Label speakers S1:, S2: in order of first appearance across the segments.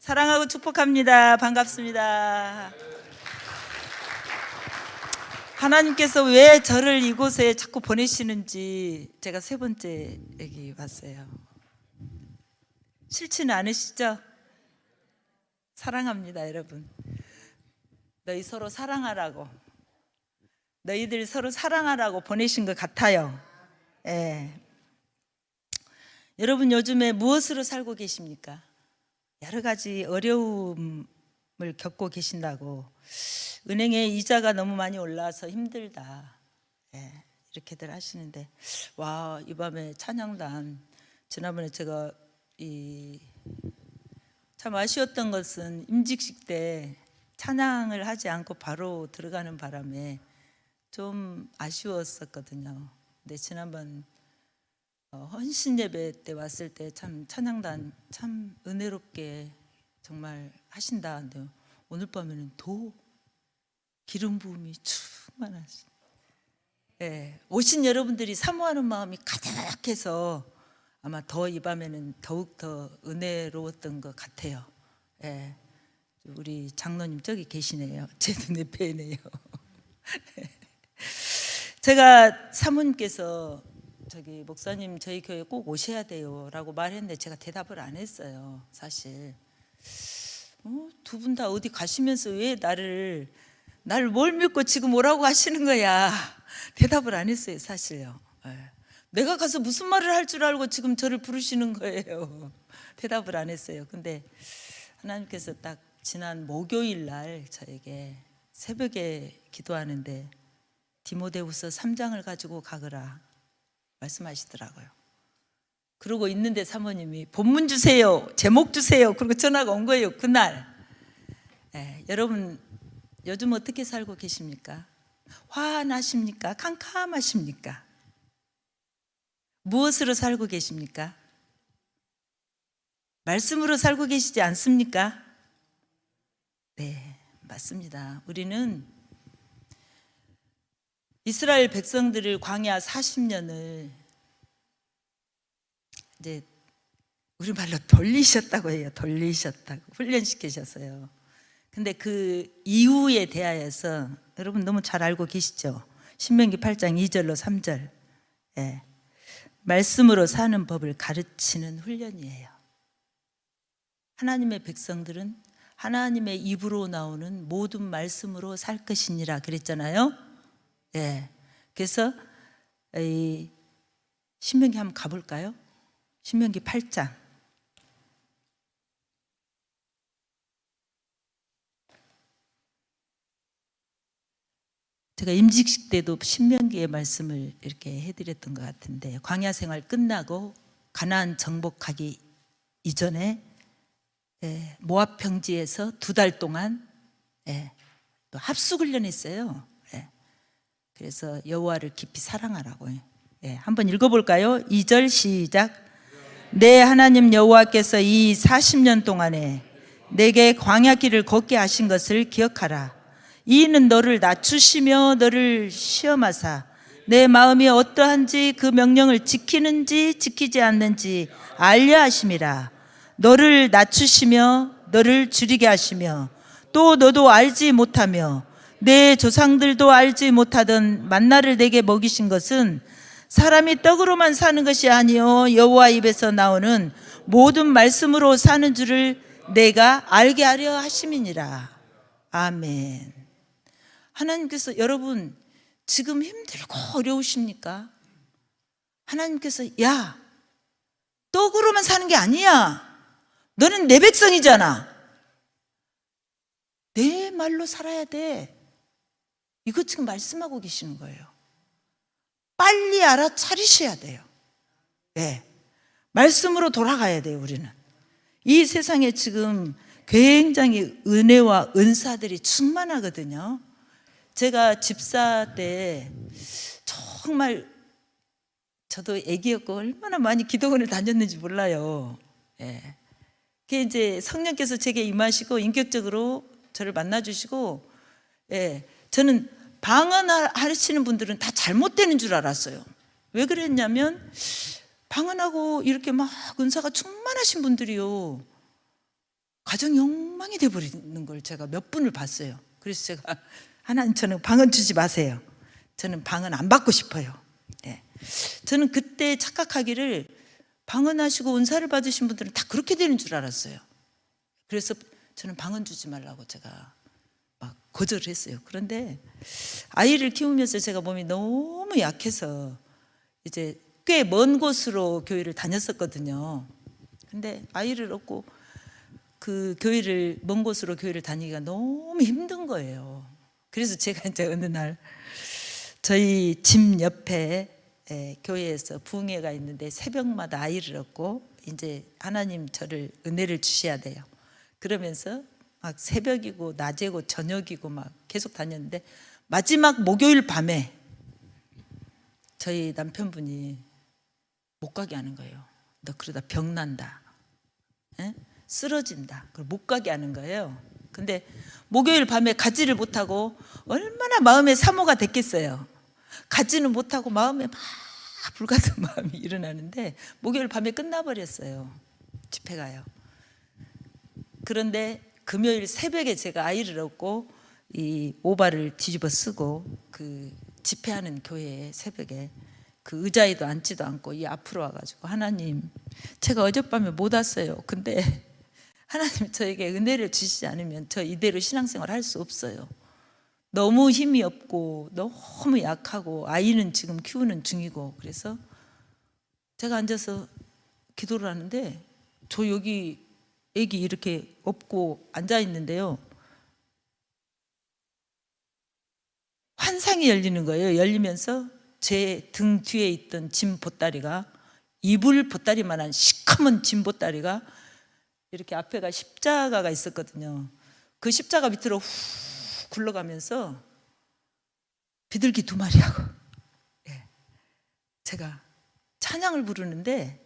S1: 사랑하고 축복합니다. 반갑습니다. 하나님께서 왜 저를 이곳에 자꾸 보내시는지 제가 세 번째 여기 왔어요. 싫지는 않으시죠? 사랑합니다, 여러분. 너희 서로 사랑하라고, 너희들 서로 사랑하라고 보내신 것 같아요. 예. 여러분 요즘에 무엇으로 살고 계십니까? 여러 가지 어려움을 겪고 계신다고, 은행에 이자가 너무 많이 올라와서 힘들다, 예, 이렇게들 하시는데, 와, 이 밤에 찬양단, 지난번에 제가 참 아쉬웠던 것은 임직식 때 찬양을 하지 않고 바로 들어가는 바람에 좀 아쉬웠었거든요. 근데 지난번 헌신 예배 때 왔을 때 참 찬양단 참 은혜롭게 정말 하신다. 근데 오늘 밤에는 더 기름 부음이 충만하신, 예, 오신 여러분들이 사모하는 마음이 가득해서 아마 더 이 밤에는 더욱 더 은혜로웠던 것 같아요. 예, 우리 장로님 저기 계시네요. 제 눈에 뵈네요. 제가 사모님께서 저기 목사님 저희 교회 꼭 오셔야 돼요 라고 말했는데 제가 대답을 안 했어요. 사실 두 분 다 어디 가시면서 왜 나를 뭘 믿고 지금 오라고 하시는 거야, 대답을 안 했어요. 사실요. 네. 내가 가서 무슨 말을 할 줄 알고 지금 저를 부르시는 거예요. 대답을 안 했어요. 근데 하나님께서 딱 지난 목요일 날 저에게 새벽에 기도하는데 디모데후서 3장을 가지고 가거라 말씀하시더라고요. 그러고 있는데 사모님이 본문 주세요, 제목 주세요, 그리고 전화가 온 거예요. 그날. 네, 여러분 요즘 어떻게 살고 계십니까? 화나십니까? 캄캄하십니까? 무엇으로 살고 계십니까? 말씀으로 살고 계시지 않습니까? 네, 맞습니다. 우리는 이스라엘 백성들을 광야 40년을 이제 우리말로 돌리셨다고 해요. 돌리셨다고, 훈련시키셨어요. 근데 그 이후에 대하여서 여러분 너무 잘 알고 계시죠? 신명기 8장 2절로 3절, 예, 말씀으로 사는 법을 가르치는 훈련이에요. 하나님의 백성들은 하나님의 입으로 나오는 모든 말씀으로 살 것이니라 그랬잖아요. 예, 그래서 이 신명기 한번 가볼까요? 신명기 8장. 제가 임직식 때도 신명기의 말씀을 이렇게 해드렸던 것 같은데, 광야 생활 끝나고 가나안 정복하기 이전에 모압 평지에서 2달 동안 또 합숙훈련했어요. 그래서 여호와를 깊이 사랑하라고. 한번 읽어볼까요? 2절 시작. 내 하나님 여호와께서 이 40년 동안에 내게 광야길을 걷게 하신 것을 기억하라. 이는 너를 낮추시며 너를 시험하사 내 마음이 어떠한지 그 명령을 지키는지 지키지 않는지 알려 하심이라. 너를 낮추시며 너를 줄이게 하시며 또 너도 알지 못하며 내 조상들도 알지 못하던 만나를 내게 먹이신 것은 사람이 떡으로만 사는 것이 아니요 여호와 입에서 나오는 모든 말씀으로 사는 줄을 내가 알게 하려 하심이니라. 아멘. 하나님께서 여러분 지금 힘들고 어려우십니까? 하나님께서 야, 떡으로만 사는 게 아니야. 너는 내 백성이잖아. 내 말로 살아야 돼. 이거 지금 말씀하고 계시는 거예요. 빨리 알아차리셔야 돼요. 네, 말씀으로 돌아가야 돼요. 우리는 이 세상에 지금 굉장히 은혜와 은사들이 충만하거든요. 제가 집사 때 정말 저도 애기였고 얼마나 많이 기도원을 다녔는지 몰라요. 예. 그게 이제 성령께서 제게 임하시고 인격적으로 저를 만나주시고, 예, 저는 방언하시는 분들은 다 잘못되는 줄 알았어요. 왜 그랬냐면 방언하고 이렇게 막 은사가 충만하신 분들이요, 가정이 엉망이 돼버리는 걸 제가 몇 분을 봤어요. 그래서 제가 하나님, 저는 방언 주지 마세요. 저는 방언 안 받고 싶어요. 네. 저는 그때 착각하기를 방언하시고 은사를 받으신 분들은 다 그렇게 되는 줄 알았어요. 그래서 저는 방언 주지 말라고 제가 막 거절을 했어요. 그런데 아이를 키우면서 제가 몸이 너무 약해서 이제 꽤 먼 곳으로 교회를 다녔었거든요. 근데 아이를 얻고 그 교회를, 먼 곳으로 교회를 다니기가 너무 힘든 거예요. 그래서 제가 이제 어느 날 저희 집 옆에 교회에서 부흥회가 있는데 새벽마다 아이를 얻고 이제 하나님 저를 은혜를 주셔야 돼요. 그러면서 막 새벽이고 낮이고 저녁이고 막 계속 다녔는데 마지막 목요일 밤에 저희 남편분이 못 가게 하는 거예요. 너 그러다 병난다. 에? 쓰러진다. 못 가게 하는 거예요. 근데 목요일 밤에 가지를 못하고 얼마나 마음에 사모가 됐겠어요. 가지는 못하고 마음에 막 불같은 마음이 일어나는데 목요일 밤에 끝나버렸어요. 집회가요. 그런데 금요일 새벽에 제가 아이를 얻고 이 오바를 뒤집어 쓰고 그 집회하는 교회에 새벽에 그 의자에도 앉지도 않고 이 앞으로 와가지고 하나님, 제가 어젯밤에 못 왔어요. 근데 하나님 저에게 은혜를 주시지 않으면 저 이대로 신앙생활 할 수 없어요. 너무 힘이 없고 너무 약하고 아이는 지금 키우는 중이고. 그래서 제가 앉아서 기도를 하는데 저 여기 애기 이렇게 업고 앉아 있는데요, 환상이 열리는 거예요. 열리면서 제 등 뒤에 있던 짐 보따리가, 이불 보따리만한 시커먼 짐 보따리가 이렇게 앞에가 십자가가 있었거든요. 그 십자가 밑으로 후 굴러가면서 비둘기 2마리하고 제가 찬양을 부르는데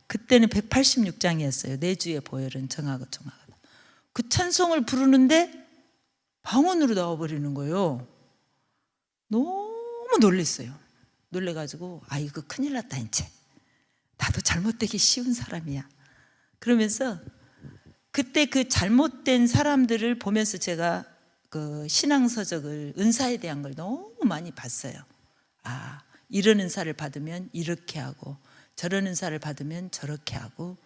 S1: 그때는 186장이었어요. 내주의 보혈은 정하고 정하다. 그 찬송을 부르는데 방언으로 나와버리는 거예요. 너무 놀랐어요. 놀래가지고 이거 큰일 났다 이제. 나도 잘못되기 쉬운 사람이야. 그러면서 그때 그 잘못된 사람들을 보면서 제가 그 신앙서적을, 은사에 대한 걸 너무 많이 봤어요. 이런 은사를 받으면 이렇게 하고 저런 은사를 받으면 저렇게 하고,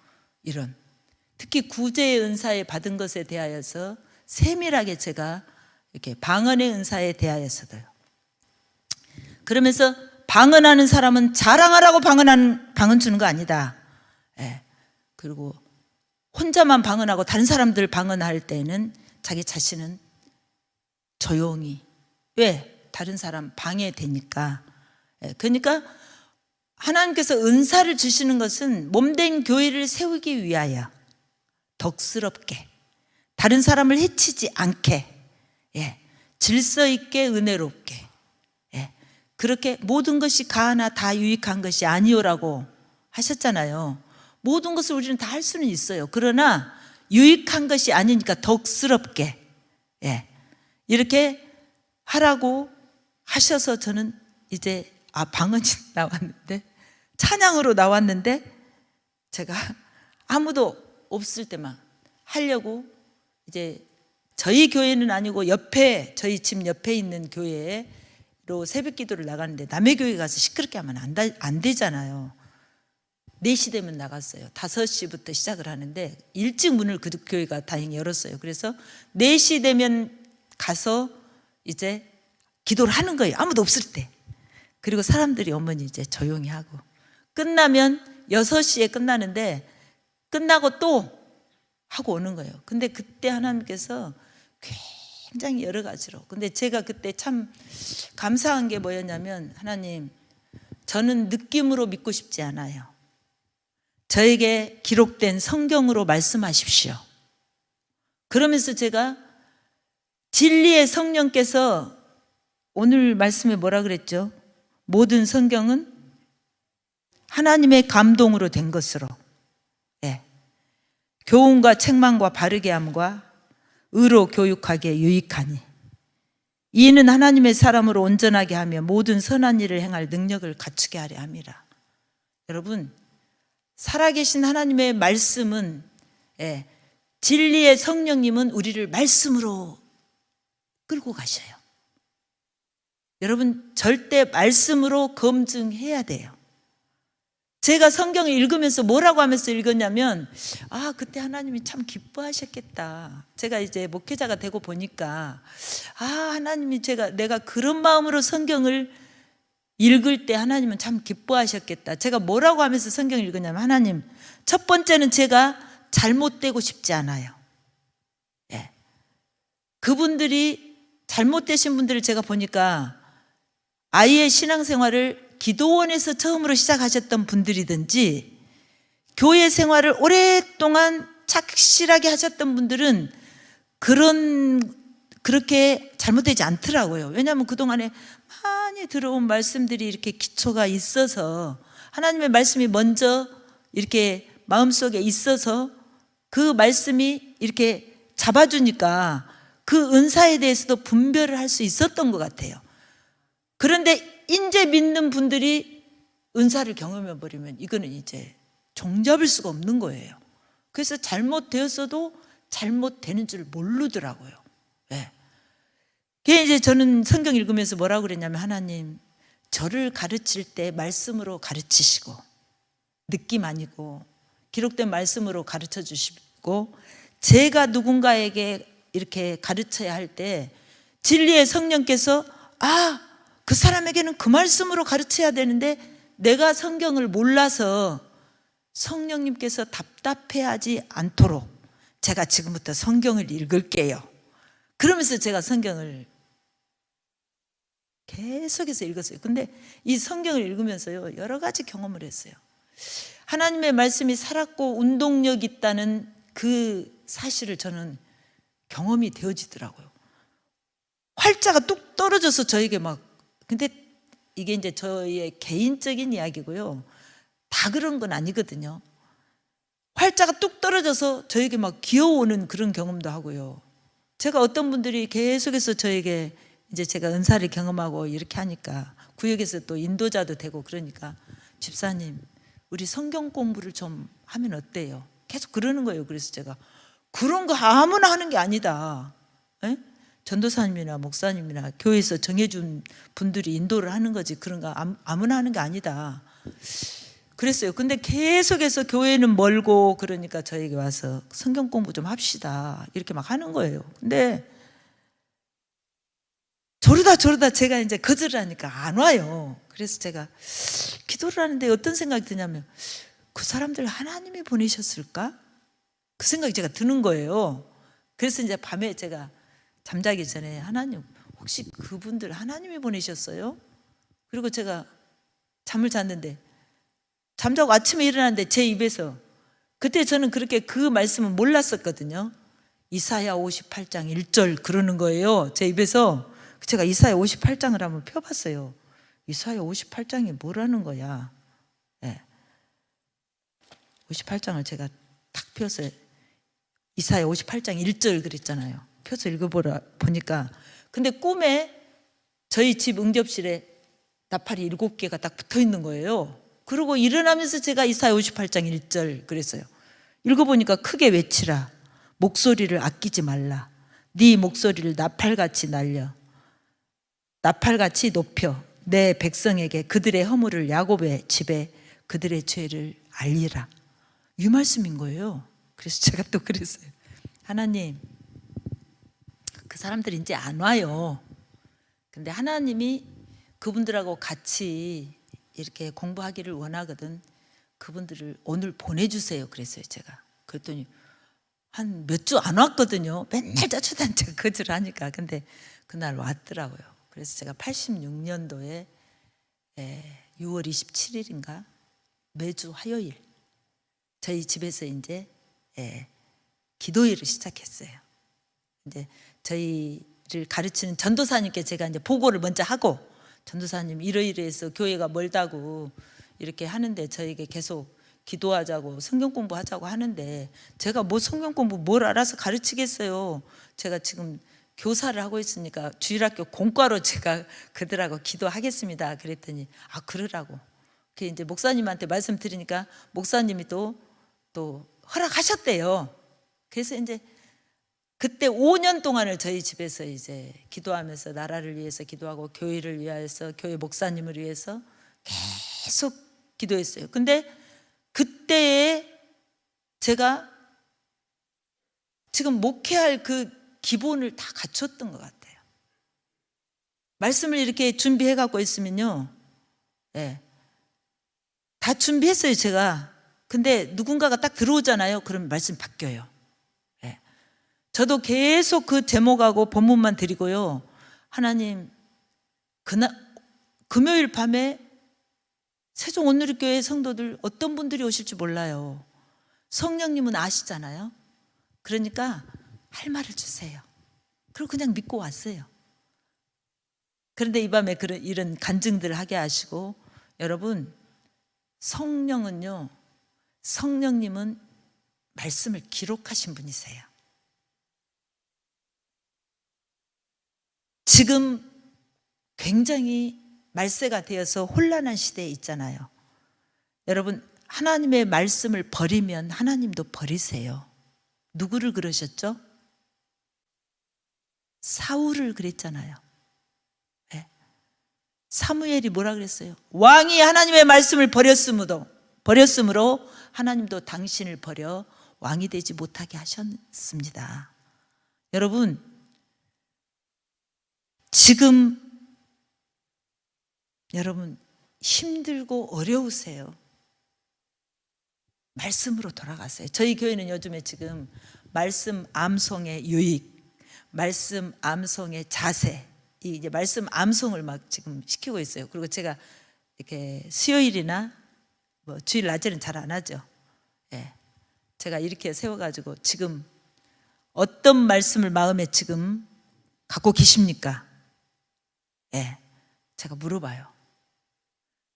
S1: 이런, 특히 구제의 은사에 받은 것에 대하여서 세밀하게 제가 이렇게 방언의 은사에 대하여서도요. 그러면서 방언하는 사람은 자랑하라고 방언 주는 거 아니다. 그리고 혼자만 방언하고 다른 사람들 방언할 때는 자기 자신은 조용히, 왜? 다른 사람 방해되니까. 그러니까 하나님께서 은사를 주시는 것은 몸된 교회를 세우기 위하여 덕스럽게, 다른 사람을 해치지 않게, 질서 있게 은혜롭게, 그렇게 모든 것이 가하나 다 유익한 것이 아니오라고 하셨잖아요. 모든 것을 우리는 다 할 수는 있어요. 그러나 유익한 것이 아니니까 덕스럽게 이렇게 하라고 하셔서 저는 이제 방언이 나왔는데, 찬양으로 나왔는데, 제가 아무도 없을 때만 하려고 이제 저희 교회는 아니고 옆에, 저희 집 옆에 있는 교회로 새벽 기도를 나가는데 남의 교회 가서 시끄럽게 하면 안 되잖아요. 4시 되면 나갔어요. 5시부터 시작을 하는데 일찍 문을 그 교회가 다행히 열었어요. 그래서 4시 되면 가서 이제 기도를 하는 거예요. 아무도 없을 때. 그리고 사람들이 어머니 이제 조용히 하고, 끝나면 6시에 끝나는데 끝나고 또 하고 오는 거예요. 근데 그때 하나님께서 굉장히 여러 가지로, 근데 제가 그때 참 감사한 게 뭐였냐면, 하나님, 저는 느낌으로 믿고 싶지 않아요. 저에게 기록된 성경으로 말씀하십시오. 그러면서 제가 진리의 성령께서 오늘 말씀에 뭐라 그랬죠? 모든 성경은 하나님의 감동으로 된 것으로 교훈과 책망과 바르게 함과 의로 교육하기에 유익하니, 이는 하나님의 사람으로 온전하게 하며 모든 선한 일을 행할 능력을 갖추게 하려 함이라. 여러분, 살아계신 하나님의 말씀은 진리의 성령님은 우리를 말씀으로 끌고 가셔요. 여러분, 절대 말씀으로 검증해야 돼요. 제가 성경을 읽으면서 뭐라고 하면서 읽었냐면, 아, 그때 하나님이 참 기뻐하셨겠다. 제가 이제 목회자가 되고 보니까, 아, 하나님이 내가 그런 마음으로 성경을 읽을 때 하나님은 참 기뻐하셨겠다. 제가 뭐라고 하면서 성경을 읽었냐면, 하나님, 첫 번째는 제가 잘못되고 싶지 않아요. 예. 그분들이 잘못되신 분들을 제가 보니까 아이의 신앙생활을 기도원에서 처음으로 시작하셨던 분들이든지 교회 생활을 오랫동안 착실하게 하셨던 분들은 그렇게 잘못되지 않더라고요. 왜냐하면 그동안에 많이 들어온 말씀들이 이렇게 기초가 있어서 하나님의 말씀이 먼저 이렇게 마음속에 있어서 그 말씀이 이렇게 잡아주니까 그 은사에 대해서도 분별을 할 수 있었던 것 같아요. 그런데 이제 믿는 분들이 은사를 경험해 버리면 이거는 이제 종잡을 수가 없는 거예요. 그래서 잘못되었어도 잘못되는 줄 모르더라고요. 네. 그게 이제 저는 성경 읽으면서 뭐라고 그랬냐면, 하나님, 저를 가르칠 때 말씀으로 가르치시고 느낌 아니고 기록된 말씀으로 가르쳐 주시고, 제가 누군가에게 이렇게 가르쳐야 할 때 진리의 성령께서 그 사람에게는 그 말씀으로 가르쳐야 되는데 내가 성경을 몰라서 성령님께서 답답해하지 않도록 제가 지금부터 성경을 읽을게요. 그러면서 제가 성경을 계속해서 읽었어요. 근데 이 성경을 읽으면서요, 여러 가지 경험을 했어요. 하나님의 말씀이 살았고 운동력 있다는 그 사실을 저는 경험이 되어지더라고요. 활자가 뚝 떨어져서 저에게 근데 이게 이제 저의 개인적인 이야기고요. 다 그런 건 아니거든요. 활자가 뚝 떨어져서 저에게 기어오는 그런 경험도 하고요. 제가 어떤 분들이 계속해서 저에게 이제 제가 은사를 경험하고 이렇게 하니까 구역에서 또 인도자도 되고 그러니까, 집사님, 우리 성경 공부를 좀 하면 어때요? 계속 그러는 거예요. 그래서 제가 그런 거 아무나 하는 게 아니다. 에? 전도사님이나 목사님이나 교회에서 정해준 분들이 인도를 하는 거지 그런 거 아무나 하는 게 아니다 그랬어요. 근데 계속해서 교회는 멀고 그러니까 저에게 와서 성경 공부 좀 합시다 이렇게 하는 거예요. 근데 저러다 제가 이제 거절을 하니까 안 와요. 그래서 제가 기도를 하는데 어떤 생각이 드냐면, 그 사람들 하나님이 보내셨을까? 그 생각이 제가 드는 거예요. 그래서 이제 밤에 제가 잠자기 전에, 하나님, 혹시 그분들 하나님이 보내셨어요? 그리고 제가 잠을 잤는데, 잠자고 아침에 일어났는데 제 입에서, 그때 저는 그렇게 그 말씀은 몰랐었거든요. 이사야 58장 1절 그러는 거예요. 제 입에서. 제가 이사야 58장을 한번 펴봤어요. 이사야 58장이 뭐라는 거야. 네. 58장을 제가 탁 펴서 이사야 58장 1절 그랬잖아요. 펴서 읽어보니까, 근데 꿈에 저희 집 응접실에 나팔이 7개가 딱 붙어 있는 거예요. 그러고 일어나면서 제가 이사야 58장 1절 그랬어요. 읽어보니까, 크게 외치라, 목소리를 아끼지 말라, 네 목소리를 나팔같이 날려 나팔같이 높여 내 백성에게 그들의 허물을, 야곱의 집에 그들의 죄를 알리라. 이 말씀인 거예요. 그래서 제가 또 그랬어요. 하나님, 그 사람들이 이제 안 와요. 근데 하나님이 그분들하고 같이 이렇게 공부하기를 원하거든. 그분들을 오늘 보내주세요. 그랬어요. 제가. 그랬더니 한 몇 주 안 왔거든요. 맨날 쫓아다니는 제가 거절하니까. 근데 그날 왔더라고요. 그래서 제가 86년도에 6월 27일인가 매주 화요일 저희 집에서 이제 기도회를 시작했어요. 이제 저희를 가르치는 전도사님께 제가 이제 보고를 먼저 하고, 전도사님 이러이러해서 교회가 멀다고 이렇게 하는데 저에게 계속 기도하자고 성경 공부하자고 하는데, 제가 뭐 성경 공부 뭘 알아서 가르치겠어요. 제가 지금 교사를 하고 있으니까 주일학교 공과로 제가 그들하고 기도하겠습니다 그랬더니, 그러라고. 그 이제 목사님한테 말씀드리니까 목사님이 또 허락하셨대요. 그래서 이제 그때 5년 동안을 저희 집에서 이제 기도하면서 나라를 위해서 기도하고 교회를 위해서, 교회 목사님을 위해서 계속 기도했어요. 근데 그때에 제가 지금 목회할 그 기본을 다 갖췄던 것 같아요. 말씀을 이렇게 준비해 갖고 있으면요, 예, 다 준비했어요 제가. 근데 누군가가 딱 들어오잖아요. 그러면 말씀 바뀌어요. 예. 저도 계속 그 제목하고 본문만 드리고요, 하나님, 금요일 밤에 세종 온누리교회 성도들 어떤 분들이 오실지 몰라요. 성령님은 아시잖아요. 그러니까 할 말을 주세요. 그리고 그냥 믿고 왔어요. 그런데 이 밤에 이런 간증들을 하게 하시고, 여러분, 성령은요, 성령님은 말씀을 기록하신 분이세요. 지금 굉장히 말세가 되어서 혼란한 시대에 있잖아요. 여러분, 하나님의 말씀을 버리면 하나님도 버리세요. 누구를 그러셨죠? 사울을 그랬잖아요. 네. 사무엘이 뭐라 그랬어요? 왕이 하나님의 말씀을 버렸으므로 하나님도 당신을 버려 왕이 되지 못하게 하셨습니다. 여러분, 지금 여러분 힘들고 어려우세요. 말씀으로 돌아가세요. 저희 교회는 요즘에 지금 말씀 암송의 유익, 말씀 암송의 자세, 이제 말씀 암송을 막 지금 시키고 있어요. 그리고 제가 이렇게 수요일이나 뭐 주일 낮에는 잘 안 하죠. 예. 제가 이렇게 세워가지고 지금 어떤 말씀을 마음에 지금 갖고 계십니까? 예. 제가 물어봐요.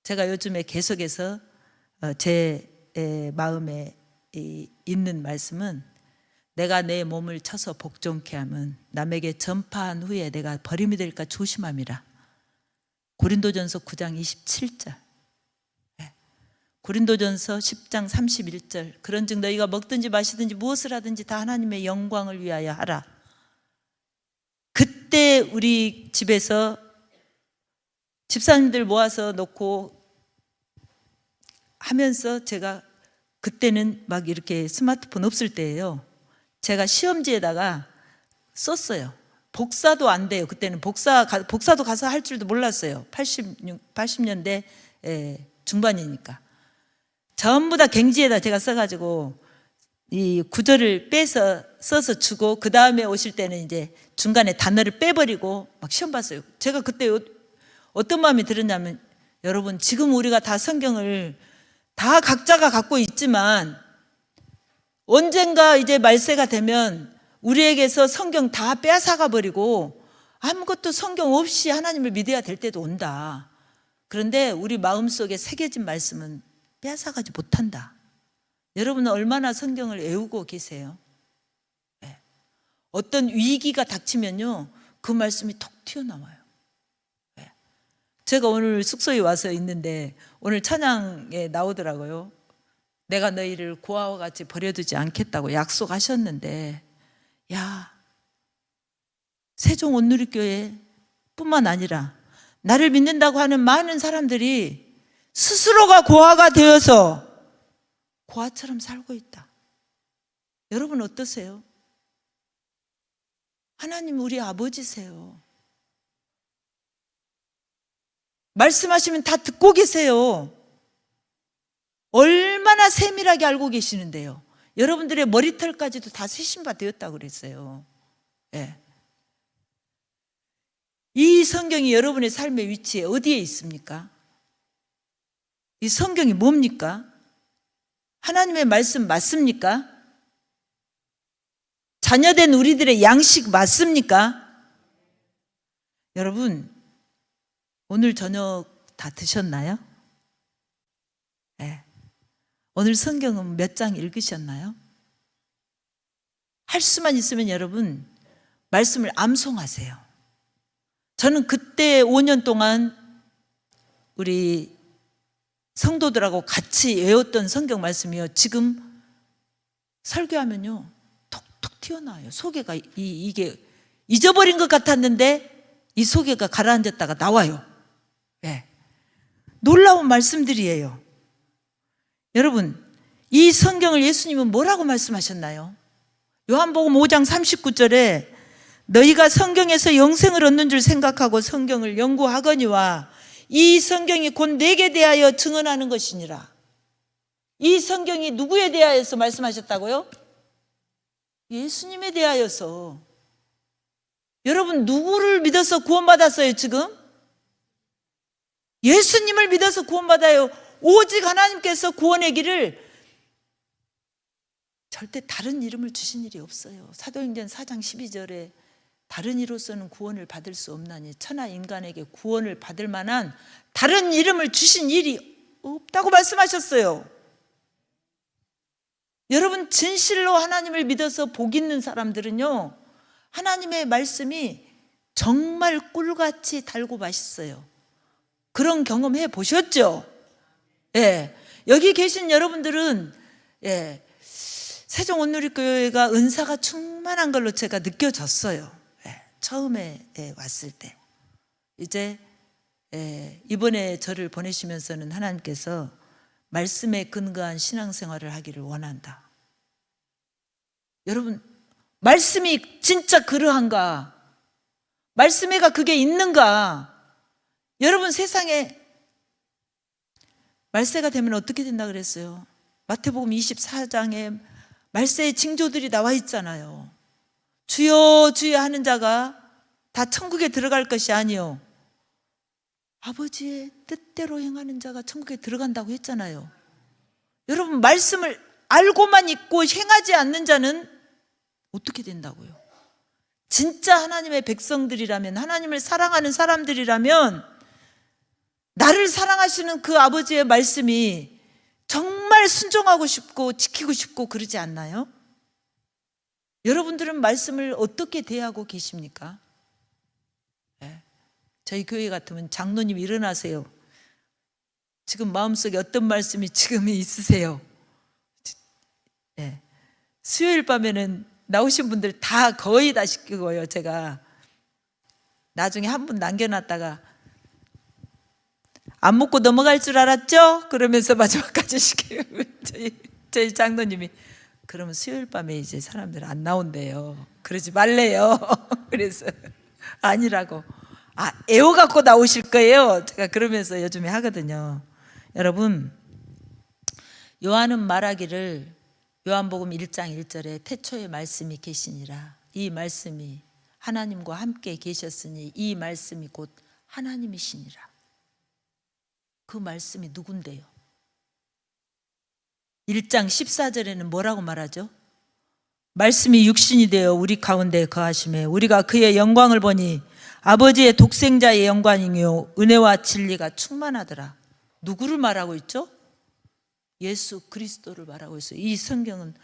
S1: 제가 요즘에 계속해서 제 마음에 있는 말씀은, 내가 내 몸을 쳐서 복종케 함은 남에게 전파한 후에 내가 버림이 될까 조심함이라. 고린도전서 9장 27절, 고린도전서 10장 31절, 그런즉 너희가 먹든지 마시든지 무엇을 하든지 다 하나님의 영광을 위하여 하라. 그때 우리 집에서 집사님들 모아서 놓고 하면서, 제가 그때는 막 이렇게 스마트폰 없을 때예요. 제가 시험지에다가 썼어요. 복사도 안 돼요. 그때는 복사도 가서 할 줄도 몰랐어요. 80년대 중반이니까. 전부 다 갱지에다 제가 써가지고 이 구절을 빼서 써서 주고, 그 다음에 오실 때는 이제 중간에 단어를 빼버리고 막 시험 봤어요. 제가 그때 어떤 마음이 들었냐면, 여러분, 지금 우리가 다 성경을 다 각자가 갖고 있지만 언젠가 이제 말세가 되면 우리에게서 성경 다 빼앗아가 버리고 아무것도 성경 없이 하나님을 믿어야 될 때도 온다. 그런데 우리 마음속에 새겨진 말씀은 빼앗아가지 못한다. 여러분은 얼마나 성경을 애우고 계세요? 네. 어떤 위기가 닥치면요, 그 말씀이 톡 튀어나와요. 네. 제가 오늘 숙소에 와서 있는데 오늘 찬양에 나오더라고요. 내가 너희를 고아와 같이 버려두지 않겠다고 약속하셨는데, 야, 세종 온누리교회 뿐만 아니라 나를 믿는다고 하는 많은 사람들이 스스로가 고아가 되어서 고아처럼 살고 있다. 여러분 어떠세요? 하나님 우리 아버지세요. 말씀하시면 다 듣고 계세요. 얼마나 세밀하게 알고 계시는데요. 여러분들의 머리털까지도 다 세신 바 되었다고 그랬어요. 예. 이 성경이 여러분의 삶의 위치에 어디에 있습니까? 이 성경이 뭡니까? 하나님의 말씀 맞습니까? 자녀된 우리들의 양식 맞습니까? 여러분, 오늘 저녁 다 드셨나요? 네. 오늘 성경은 몇 장 읽으셨나요? 할 수만 있으면 여러분 말씀을 암송하세요. 저는 그때 5년 동안 우리 성도들하고 같이 외웠던 성경 말씀이요, 지금 설교하면요 톡 튀어나와요. 소개가 이게 잊어버린 것 같았는데 이 소개가 가라앉았다가 나와요. 네. 놀라운 말씀들이에요. 여러분, 이 성경을 예수님은 뭐라고 말씀하셨나요? 요한복음 5장 39절에 너희가 성경에서 영생을 얻는 줄 생각하고 성경을 연구하거니와 이 성경이 곧 내게 대하여 증언하는 것이니라. 이 성경이 누구에 대하여서 말씀하셨다고요? 예수님에 대하여서. 여러분, 누구를 믿어서 구원받았어요 지금? 예수님을 믿어서 구원받아요. 오직 하나님께서 구원의 길을 절대 다른 이름을 주신 일이 없어요. 사도행전 4장 12절에 다른 이로서는 구원을 받을 수 없나니 천하 인간에게 구원을 받을 만한 다른 이름을 주신 일이 없다고 말씀하셨어요. 여러분, 진실로 하나님을 믿어서 복 있는 사람들은요, 하나님의 말씀이 정말 꿀같이 달고 맛있어요. 그런 경험해 보셨죠? 예. 여기 계신 여러분들은 예, 세종온누리교회가 은사가 충만한 걸로 제가 느껴졌어요. 예, 처음에 왔을 때. 이제 이번에 저를 보내시면서는 하나님께서 말씀에 근거한 신앙생활을 하기를 원한다. 여러분, 말씀이 진짜 그러한가? 말씀에가 그게 있는가? 여러분, 세상에 말세가 되면 어떻게 된다 그랬어요? 마태복음 24장에 말세의 징조들이 나와 있잖아요. 주여 주여 하는 자가 다 천국에 들어갈 것이 아니요 아버지의 뜻대로 행하는 자가 천국에 들어간다고 했잖아요. 여러분, 말씀을 알고만 있고 행하지 않는 자는 어떻게 된다고요? 진짜 하나님의 백성들이라면, 하나님을 사랑하는 사람들이라면 나를 사랑하시는 그 아버지의 말씀이 정말 순종하고 싶고 지키고 싶고 그러지 않나요? 여러분들은 말씀을 어떻게 대하고 계십니까? 네. 저희 교회 같으면 장로님 일어나세요. 지금 마음속에 어떤 말씀이 지금 있으세요? 네. 수요일 밤에는 나오신 분들 다 거의 다 시키고요. 제가 나중에 한 분 남겨놨다가 안 먹고 넘어갈 줄 알았죠? 그러면서 마지막까지 시키고 저희 장로님이 그러면 수요일 밤에 이제 사람들 안 나온대요. 그러지 말래요. 그래서 아니라고. 애워갖고 나오실 거예요. 제가 그러면서 요즘에 하거든요. 여러분, 요한은 말하기를 요한복음 1장 1절에 태초에 말씀이 계시니라. 이 말씀이 하나님과 함께 계셨으니 이 말씀이 곧 하나님이시니라. 그 말씀이 누군데요? 1장 14절에는 뭐라고 말하죠? 말씀이 육신이 되어 우리 가운데 거하심에 우리가 그의 영광을 보니 아버지의 독생자의 영광이요 은혜와 진리가 충만하더라. 누구를 말하고 있죠? 예수 그리스도를 말하고 있어요. 이 성경은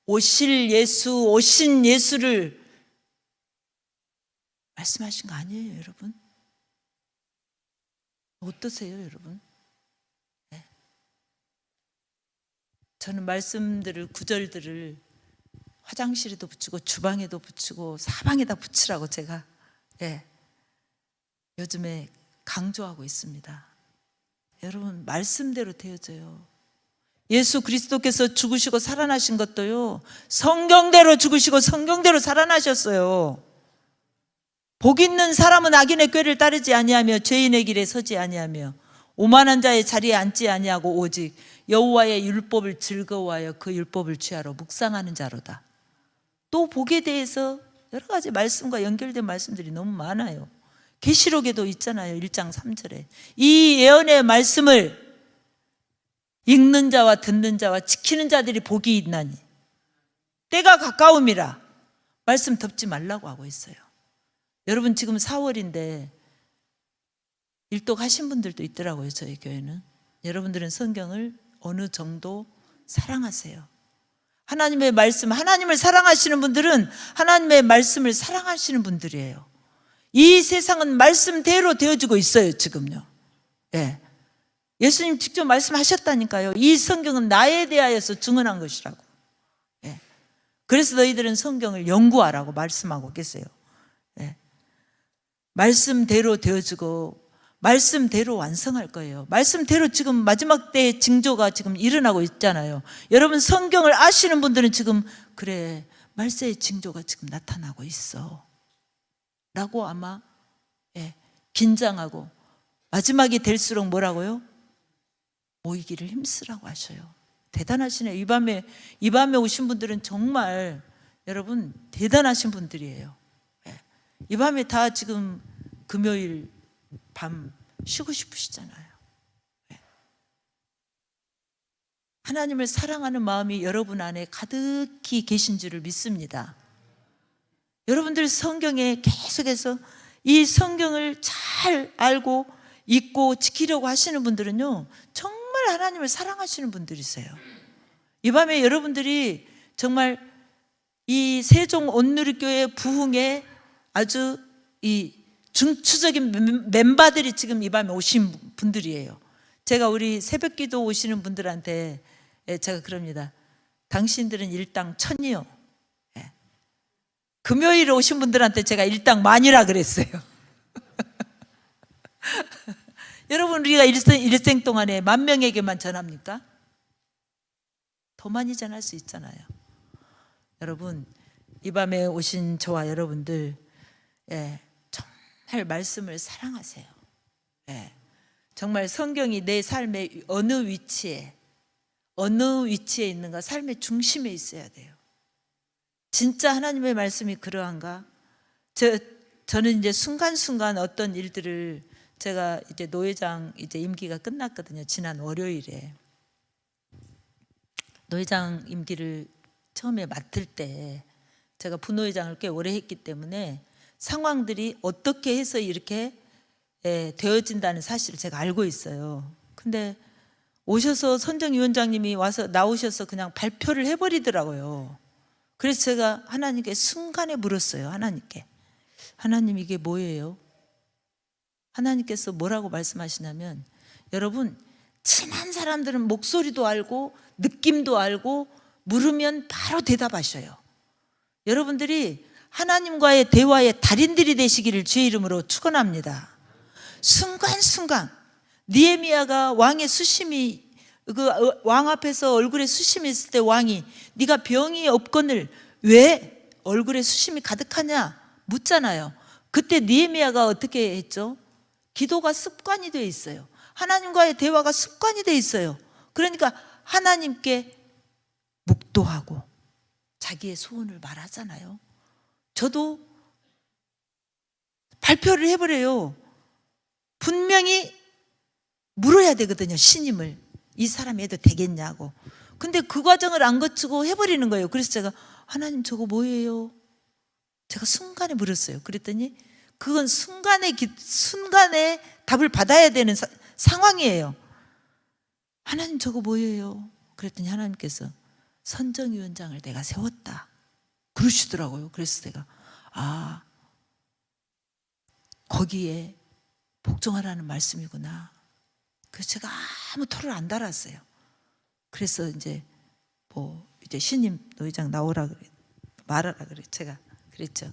S1: 오실 예수, 오신 예수를 말씀하신 거 아니에요, 여러분? 어떠세요, 여러분? 네. 저는 말씀들을, 구절들을 화장실에도 붙이고 주방에도 붙이고 사방에다 붙이라고 제가 요즘에 강조하고 있습니다. 여러분, 말씀대로 되어져요. 예수 그리스도께서 죽으시고 살아나신 것도요, 성경대로 죽으시고 성경대로 살아나셨어요. 복 있는 사람은 악인의 꾀를 따르지 아니하며 죄인의 길에 서지 아니하며 오만한 자의 자리에 앉지 아니하고 오직 여호와의 율법을 즐거워하여 그 율법을 취하러 묵상하는 자로다. 또 복에 대해서 여러 가지 말씀과 연결된 말씀들이 너무 많아요. 계시록에도 있잖아요. 1장 3절에 이 예언의 말씀을 읽는 자와 듣는 자와 지키는 자들이 복이 있나니 때가 가까움이라. 말씀 덮지 말라고 하고 있어요. 여러분, 지금 4월인데 일독하신 분들도 있더라고요. 저희 교회는. 여러분들은 성경을 어느 정도 사랑하세요. 하나님의 말씀, 하나님을 사랑하시는 분들은 하나님의 말씀을 사랑하시는 분들이에요. 이 세상은 말씀대로 되어지고 있어요, 지금요. 예. 예수님 직접 말씀하셨다니까요. 이 성경은 나에 대하여서 증언한 것이라고. 예. 그래서 너희들은 성경을 연구하라고 말씀하고 계세요. 예. 말씀대로 되어지고 말씀대로 완성할 거예요. 말씀대로 지금 마지막 때의 징조가 지금 일어나고 있잖아요. 여러분 성경을 아시는 분들은 지금 그래 말세의 징조가 지금 나타나고 있어 라고 아마 긴장하고 마지막이 될수록 뭐라고요? 모이기를 힘쓰라고 하셔요. 대단하시네요. 이 밤에 오신 분들은 정말 여러분 대단하신 분들이에요. 이 밤에 다 지금 금요일 밤 쉬고 싶으시잖아요. 하나님을 사랑하는 마음이 여러분 안에 가득히 계신 줄을 믿습니다. 여러분들 성경에 계속해서 이 성경을 잘 알고 읽고 지키려고 하시는 분들은요 정말 하나님을 사랑하시는 분들이세요. 이 밤에 여러분들이 정말 이 세종 온누리교회 부흥에 아주 이 중추적인 멤버들이 지금 이 밤에 오신 분들이에요. 제가 우리 새벽기도 오시는 분들한테 제가 그럽니다. 당신들은 일당 1000이요. 금요일에 오신 분들한테 제가 일당 10,000이라 그랬어요. 여러분 우리가 일생 동안에 10,000명에게만 전합니까? 더 많이 전할 수 있잖아요. 여러분 이 밤에 오신 저와 여러분들 정말 말씀을 사랑하세요. 정말 성경이 내 삶의 어느 위치에 있는가, 삶의 중심에 있어야 돼요. 진짜 하나님의 말씀이 그러한가? 저는 이제 순간순간 어떤 일들을 제가 이제 노회장 이제 임기가 끝났거든요. 지난 월요일에 노회장 임기를 처음에 맡을 때 제가 부노회장을 꽤 오래 했기 때문에 상황들이 어떻게 해서 이렇게 되어진다는 사실을 제가 알고 있어요. 근데 오셔서 선정위원장님이 와서 나오셔서 그냥 발표를 해버리더라고요. 그래서 제가 하나님께 순간에 물었어요. 하나님 이게 뭐예요? 하나님께서 뭐라고 말씀하시냐면 여러분 친한 사람들은 목소리도 알고 느낌도 알고 물으면 바로 대답하셔요. 여러분들이 하나님과의 대화의 달인들이 되시기를 주의 이름으로 축원합니다. 순간순간 느헤미야가 왕의 수심이 그 왕 앞에서 얼굴에 수심이 있을 때 왕이 네가 병이 없거늘 왜 얼굴에 수심이 가득하냐 묻잖아요. 그때 느헤미야가 어떻게 했죠? 기도가 습관이 되어 있어요. 하나님과의 대화가 습관이 되어 있어요. 그러니까 하나님께 묵도하고 자기의 소원을 말하잖아요. 저도 발표를 해버려요. 분명히 물어야 되거든요. 신임을. 이 사람이 해도 되겠냐고. 근데 그 과정을 안 거치고 해버리는 거예요. 그래서 제가 하나님 저거 뭐예요? 제가 순간에 물었어요. 그랬더니 그건 순간에 답을 받아야 되는 상황이에요. 하나님 저거 뭐예요? 그랬더니 하나님께서 선정위원장을 내가 세웠다 그러시더라고요. 그래서 제가 거기에 복종하라는 말씀이구나. 그래서 제가 아무 토를 안 달았어요. 그래서 이제 신임 노회장 나오라 그래, 말하라 그래. 제가 그랬죠.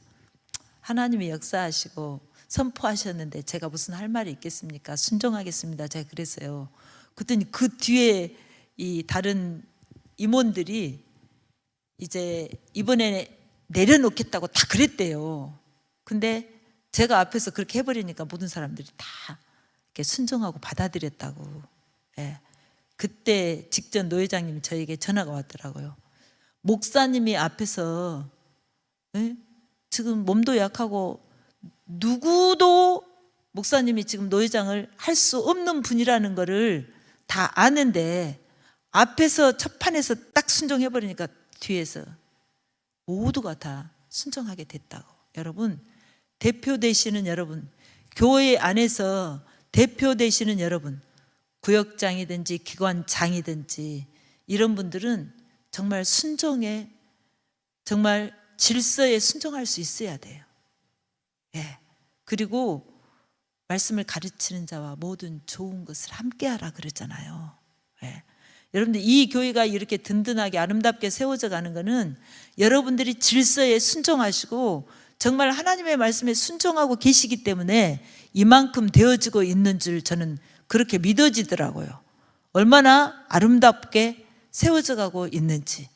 S1: 하나님이 역사하시고 선포하셨는데 제가 무슨 할 말이 있겠습니까? 순종하겠습니다. 제가 그랬어요. 그랬더니 그 뒤에 이 다른 임원들이 이제 이번에 내려놓겠다고 다 그랬대요. 근데 제가 앞에서 그렇게 해버리니까 모든 사람들이 다 이렇게 순종하고 받아들였다고. 그때 직전 노회장님이 저에게 전화가 왔더라고요. 목사님이 앞에서 지금 몸도 약하고 누구도 목사님이 지금 노회장을 할 수 없는 분이라는 거를 다 아는데 앞에서 첫 판에서 딱 순종해버리니까 뒤에서 모두가 다 순종하게 됐다고. 여러분 대표 되시는 여러분, 교회 안에서 대표 되시는 여러분, 구역장이든지 기관장이든지 이런 분들은 정말 순종에, 정말 질서에 순종할 수 있어야 돼요. 그리고 말씀을 가르치는 자와 모든 좋은 것을 함께하라 그랬잖아요. 여러분들 이 교회가 이렇게 든든하게 아름답게 세워져 가는 거는 여러분들이 질서에 순종하시고 정말 하나님의 말씀에 순종하고 계시기 때문에 이만큼 되어지고 있는 줄 저는 그렇게 믿어지더라고요. 얼마나 아름답게 세워져 가고 있는지.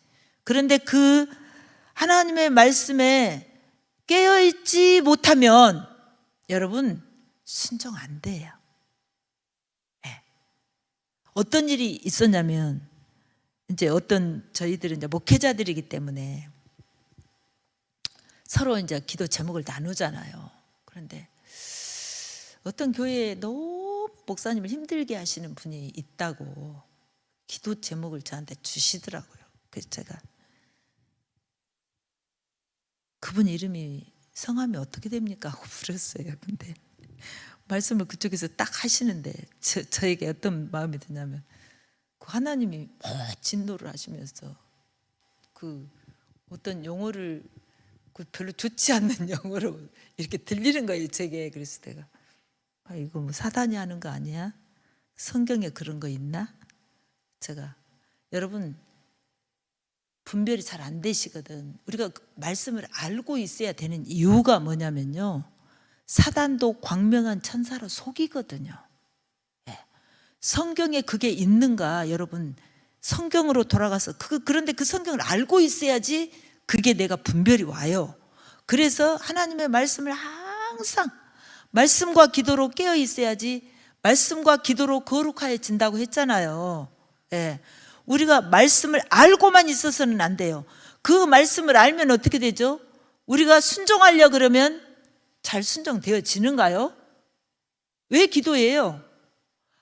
S1: 그런데 그 하나님의 말씀에 깨어있지 못하면 여러분 순종 안 돼요. 네. 어떤 일이 있었냐면 이제 저희들은 이제 목회자들이기 때문에 서로 이제 기도 제목을 나누잖아요. 그런데 어떤 교회에 너무 목사님을 힘들게 하시는 분이 있다고 기도 제목을 저한테 주시더라고요. 그래서 제가 그분 이름이 성함이 어떻게 됩니까? 하고 물었어요. 근데 말씀을 그쪽에서 딱 하시는데 저에게 어떤 마음이 드냐면 그 하나님이 진노를 하시면서 그 어떤 용어를 그 별로 좋지 않는 용어로 이렇게 들리는 거예요, 제게. 그래서 내가 이거 뭐 사단이 하는 거 아니야? 성경에 그런 거 있나? 제가 여러분 분별이 잘 안 되시거든. 우리가 말씀을 알고 있어야 되는 이유가 뭐냐면요, 사단도 광명한 천사로 속이거든요. 예. 성경에 그게 있는가 여러분 성경으로 돌아가서 그런데 그 성경을 알고 있어야지 그게 내가 분별이 와요. 그래서 하나님의 말씀을 항상 말씀과 기도로 깨어 있어야지 말씀과 기도로 거룩하여진다고 했잖아요. 예. 우리가 말씀을 알고만 있어서는 안 돼요. 그 말씀을 알면 어떻게 되죠? 우리가 순종하려 그러면 잘 순종되어지는가요? 왜 기도해요?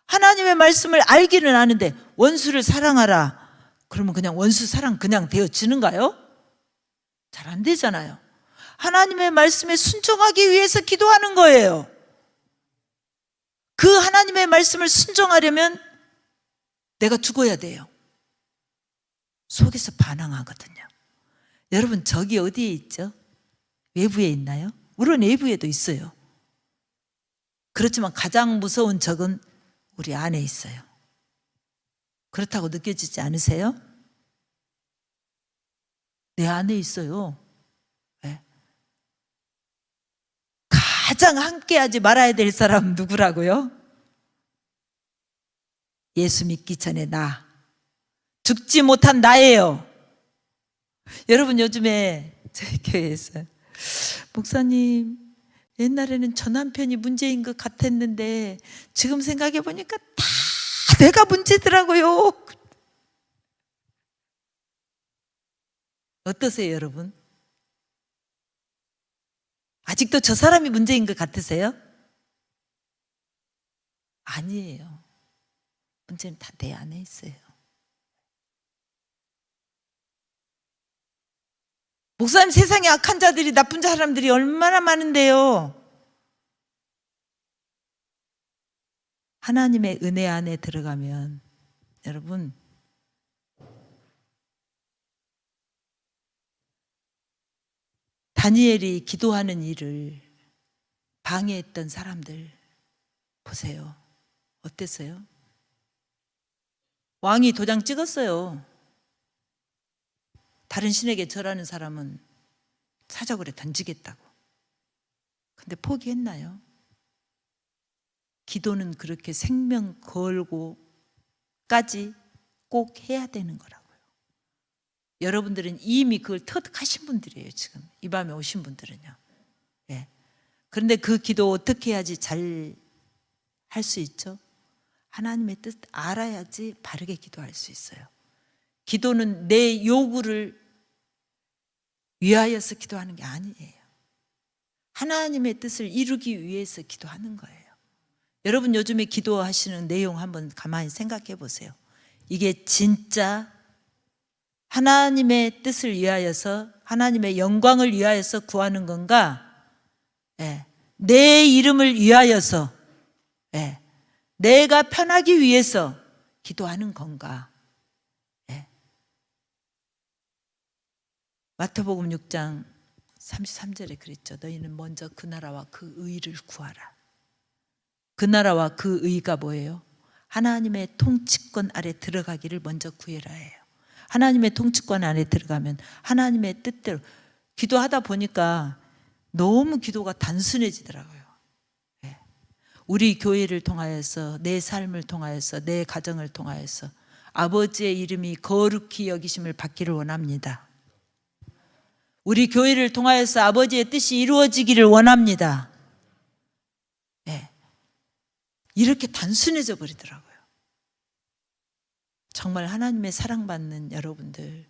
S1: 하나님의 말씀을 알기는 아는데 원수를 사랑하라 그러면 그냥 원수 사랑 그냥 되어지는가요? 잘 안 되잖아요. 하나님의 말씀에 순종하기 위해서 기도하는 거예요. 그 하나님의 말씀을 순종하려면 내가 죽어야 돼요. 속에서 반항하거든요. 여러분 적이 어디에 있죠? 외부에 있나요? 물론 외부에도 있어요. 그렇지만 가장 무서운 적은 우리 안에 있어요. 그렇다고 느껴지지 않으세요? 내 안에 있어요. 네. 가장 함께하지 말아야 될 사람은 누구라고요? 예수 믿기 전에 나, 죽지 못한 나예요. 여러분 요즘에 저희 교회에서 목사님 옛날에는 저 남편이 문제인 것 같았는데 지금 생각해 보니까 다 내가 문제더라고요. 어떠세요 여러분? 아직도 저 사람이 문제인 것 같으세요? 아니에요. 문제는 다 내 안에 있어요. 목사님 세상에 악한 자들이 나쁜 사람들이 얼마나 많은데요. 하나님의 은혜 안에 들어가면 여러분 다니엘이 기도하는 일을 방해했던 사람들 보세요. 어땠어요? 왕이 도장 찍었어요. 다른 신에게 절하는 사람은 사적으로 던지겠다고. 근데 포기했나요? 기도는 그렇게 생명 걸고까지 꼭 해야 되는 거라고요. 여러분들은 이미 그걸 터득하신 분들이에요. 지금 이 밤에 오신 분들은요. 예. 그런데 그 기도 어떻게 해야지 잘 할 수 있죠? 하나님의 뜻 알아야지 바르게 기도할 수 있어요. 기도는 내 요구를 위하여서 기도하는 게 아니에요. 하나님의 뜻을 이루기 위해서 기도하는 거예요. 여러분 요즘에 기도하시는 내용 한번 가만히 생각해 보세요. 이게 진짜 하나님의 뜻을 위하여서 하나님의 영광을 위하여서 구하는 건가? 예. 내 이름을 위하여서 예. 내가 편하기 위해서 기도하는 건가? 예. 마태복음 6장 33절에 그랬죠. 너희는 먼저 그 나라와 그 의를 구하라. 그 나라와 그 의가 뭐예요? 하나님의 통치권 아래 들어가기를 먼저 구해라 해요. 하나님의 통치권 안에 들어가면 하나님의 뜻대로 기도하다 보니까 너무 기도가 단순해지더라고요. 예. 우리 교회를 통하여서, 내 삶을 통하여서, 내 가정을 통하여서 아버지의 이름이 거룩히 여기심을 받기를 원합니다. 우리 교회를 통하여서 아버지의 뜻이 이루어지기를 원합니다. 예. 이렇게 단순해져 버리더라고요. 정말 하나님의 사랑받는 여러분들,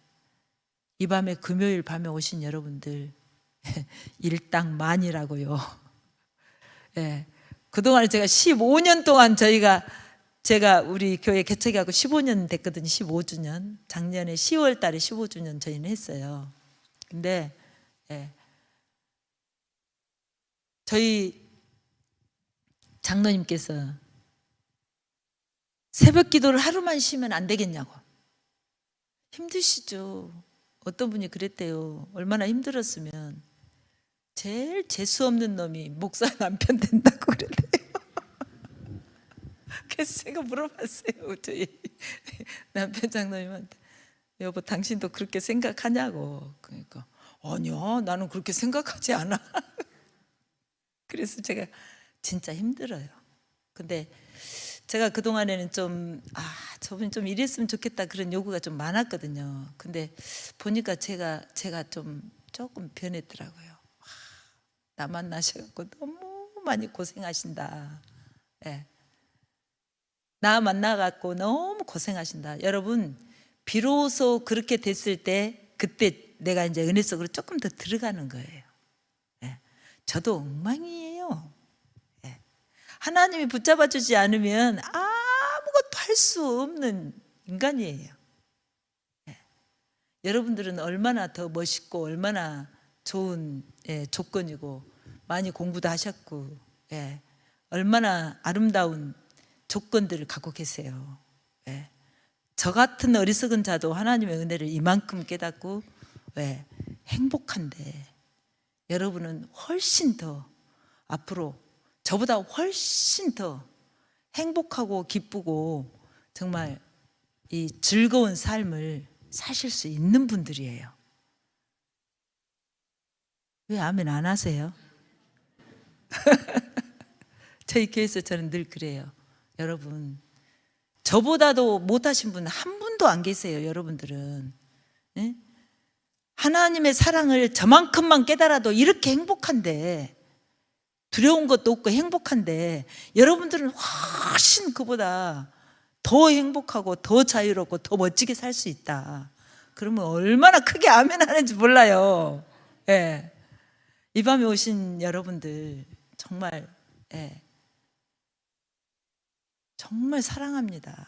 S1: 이 밤에 금요일 밤에 오신 여러분들 일당만이라고요. 예. 그동안 제가 15년 동안 제가 우리 교회 개척하고 15년 됐거든요. 15주년. 작년에 10월 달에 15주년 저희는 했어요. 근데 예. 저희 장로님께서 새벽 기도를 하루만 쉬면 안 되겠냐고. 힘드시죠. 어떤 분이 그랬대요. 얼마나 힘들었으면 제일 재수 없는 놈이 목사 남편 된다고 그랬대요. 그래서 제가 물어봤어요. 저희 남편 장로님한테. 여보, 당신도 그렇게 생각하냐고. 그러니까 아니야, 나는 그렇게 생각하지 않아. 그래서 제가 진짜 힘들어요. 근데 제가 그동안에는 좀 저분이 좀 이랬으면 좋겠다 그런 요구가 좀 많았거든요. 근데 보니까 제가 좀 조금 변했더라고요. 나 만나셔갖고 너무 많이 고생하신다. 예. 나 만나갖고 너무 고생하신다. 여러분, 비로소 그렇게 됐을 때 그때 내가 이제 은혜 속으로 조금 더 들어가는 거예요. 예. 저도 엉망이에요. 예. 하나님이 붙잡아 주지 않으면 아무것도 할 수 없는 인간이에요. 예. 여러분들은 얼마나 더 멋있고 얼마나 좋은 조건이고 많이 공부도 하셨고 얼마나 아름다운 조건들을 갖고 계세요. 저 같은 어리석은 자도 하나님의 은혜를 이만큼 깨닫고 행복한데 여러분은 훨씬 더 앞으로 저보다 훨씬 더 행복하고 기쁘고 정말 이 즐거운 삶을 사실 수 있는 분들이에요. 왜 아멘 안 하세요? 저희 교회에서 저는 늘 그래요. 여러분, 저보다도 못하신 분 한 분도 안 계세요. 여러분들은 예? 하나님의 사랑을 저만큼만 깨달아도 이렇게 행복한데, 두려운 것도 없고 행복한데, 여러분들은 훨씬 그보다 더 행복하고 더 자유롭고 더 멋지게 살 수 있다. 그러면 얼마나 크게 아멘 하는지 몰라요. 예. 이 밤에 오신 여러분들 정말 정말 사랑합니다.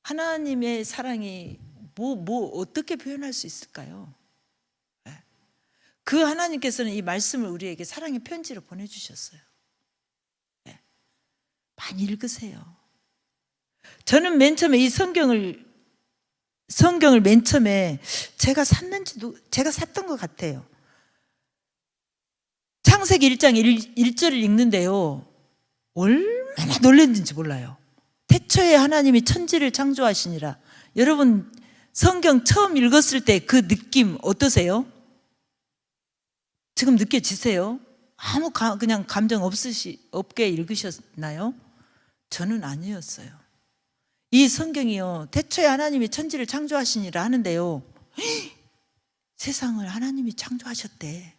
S1: 하나님의 사랑이 어떻게 표현할 수 있을까요? 그 하나님께서는 이 말씀을 우리에게 사랑의 편지로 보내주셨어요. 많이 읽으세요. 저는 맨 처음에 이 성경을 맨 처음에 제가 샀던 것 같아요. 창세기 1장 1절을 읽는데요, 얼마나 놀랐는지 몰라요. 태초에 하나님이 천지를 창조하시니라. 여러분, 성경 처음 읽었을 때 그 느낌 어떠세요? 지금 느껴지세요? 그냥 감정 없게 읽으셨나요? 저는 아니었어요. 이 성경이요, 태초에 하나님이 천지를 창조하시니라 하는데요, 세상을 하나님이 창조하셨대.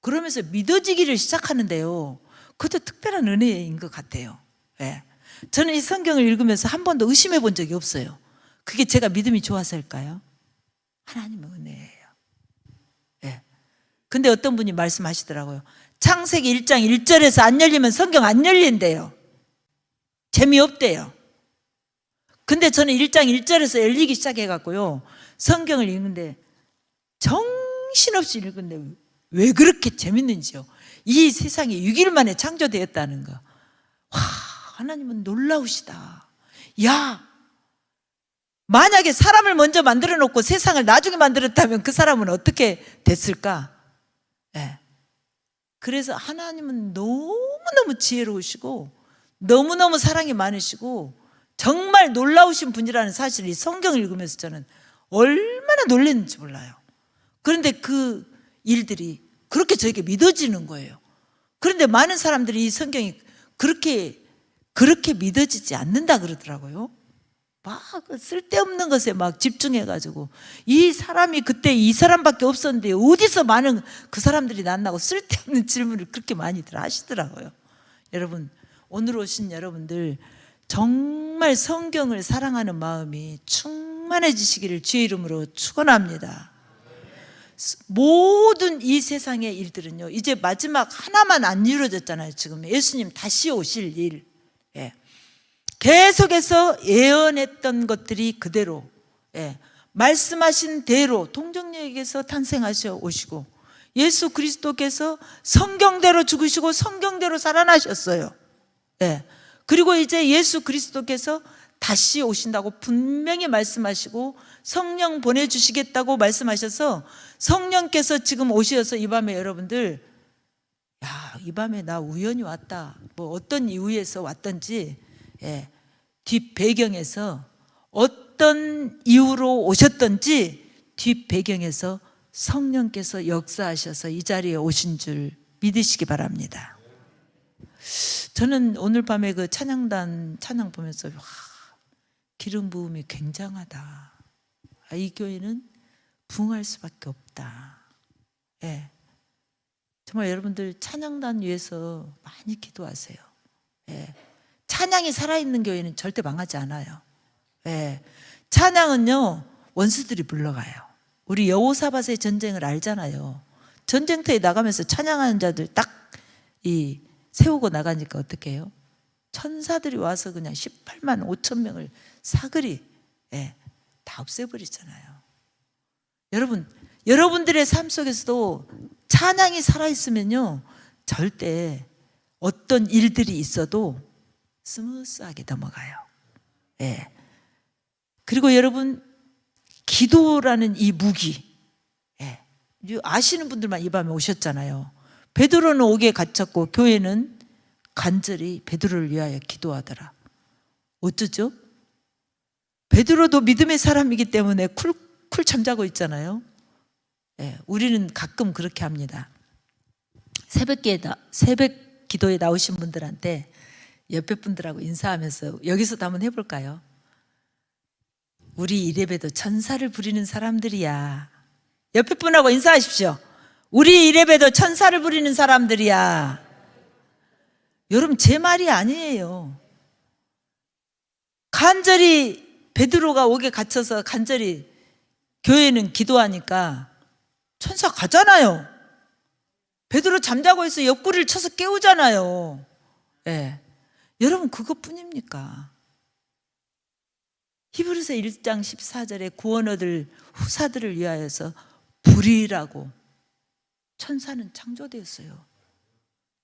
S1: 그러면서 믿어지기를 시작하는데요, 그것도 특별한 은혜인 것 같아요. 저는 이 성경을 읽으면서 한 번도 의심해 본 적이 없어요. 그게 제가 믿음이 좋아서일까요? 하나님의 은혜예요. 근데 어떤 분이 말씀하시더라고요. 창세기 1장 1절에서 안 열리면 성경 안 열린대요. 재미없대요. 근데 저는 1장 1절에서 열리기 시작해갖고요, 성경을 읽는데 정신없이 읽는데 왜 그렇게 재밌는지요. 이 세상이 6일 만에 창조되었다는 거. 와, 하나님은 놀라우시다. 야, 만약에 사람을 먼저 만들어 놓고 세상을 나중에 만들었다면 그 사람은 어떻게 됐을까? 그래서 하나님은 너무너무 지혜로우시고 너무너무 사랑이 많으시고 정말 놀라우신 분이라는 사실을 이 성경을 읽으면서 저는 얼마나 놀랐는지 몰라요. 그런데 그 일들이 그렇게 저에게 믿어지는 거예요. 그런데 많은 사람들이 이 성경이 그렇게 믿어지지 않는다 그러더라고요. 막 쓸데없는 것에 막 집중해가지고 이 사람이 그때 이 사람밖에 없었는데 어디서 많은 그 사람들이 났나고 쓸데없는 질문을 그렇게 많이들 하시더라고요. 여러분, 오늘 오신 여러분들 정말 성경을 사랑하는 마음이 충만해지시기를 주의 이름으로 축원합니다. 모든 이 세상의 일들은요, 이제 마지막 하나만 안 이루어졌잖아요. 지금 예수님 다시 오실 일, 계속해서 예언했던 것들이 그대로, 말씀하신 대로 동정녀에게서 탄생하셔 오시고, 예수 그리스도께서 성경대로 죽으시고 성경대로 살아나셨어요. 그리고 이제 예수 그리스도께서 다시 오신다고 분명히 말씀하시고 성령 보내주시겠다고 말씀하셔서 성령께서 지금 오셔서 이 밤에 여러분들, 야, 이 밤에 나 우연히 왔다, 뭐 어떤 이유에서 왔던지, 뒷 배경에서 어떤 이유로 오셨던지 뒷 배경에서 성령께서 역사하셔서 이 자리에 오신 줄 믿으시기 바랍니다. 저는 오늘 밤에 그 찬양단 찬양 보면서 와, 기름 부음이 굉장하다. 이 교회는 부흥할 수밖에 없다. 정말 여러분들 찬양단 위해서 많이 기도하세요. 찬양이 살아있는 교회는 절대 망하지 않아요. 찬양은요, 원수들이 물러가요. 우리 여호사밧의 전쟁을 알잖아요. 전쟁터에 나가면서 찬양하는 자들 딱 세우고 나가니까 어떻게 해요? 천사들이 와서 그냥 18만 5천 명을 사그리 다 없애버리잖아요. 여러분, 여러분들의 삶 속에서도 찬양이 살아있으면요, 절대 어떤 일들이 있어도 스무스하게 넘어가요. 그리고 여러분, 기도라는 이 무기, 아시는 분들만 이 밤에 오셨잖아요. 베드로는 옥에 갇혔고 교회는 간절히 베드로를 위하여 기도하더라. 어쩌죠? 베드로도 믿음의 사람이기 때문에 쿨쿨 잠자고 있잖아요. 우리는 가끔 그렇게 합니다. 새벽 기도에 나오신 분들한테 옆에 분들하고 인사하면서 여기서도 한번 해볼까요? 우리 이래봬도 천사를 부리는 사람들이야. 옆에 분하고 인사하십시오. 우리 이래봬도 천사를 부리는 사람들이야. 여러분, 제 말이 아니에요. 간절히 베드로가 옥에 갇혀서 간절히 교회는 기도하니까 천사 가잖아요. 베드로 잠자고 있어 옆구리를 쳐서 깨우잖아요. 여러분, 그것뿐입니까? 히브리서 1장 14절에 구원 얻을 후사들을 위하여서 불의라고 천사는 창조되었어요.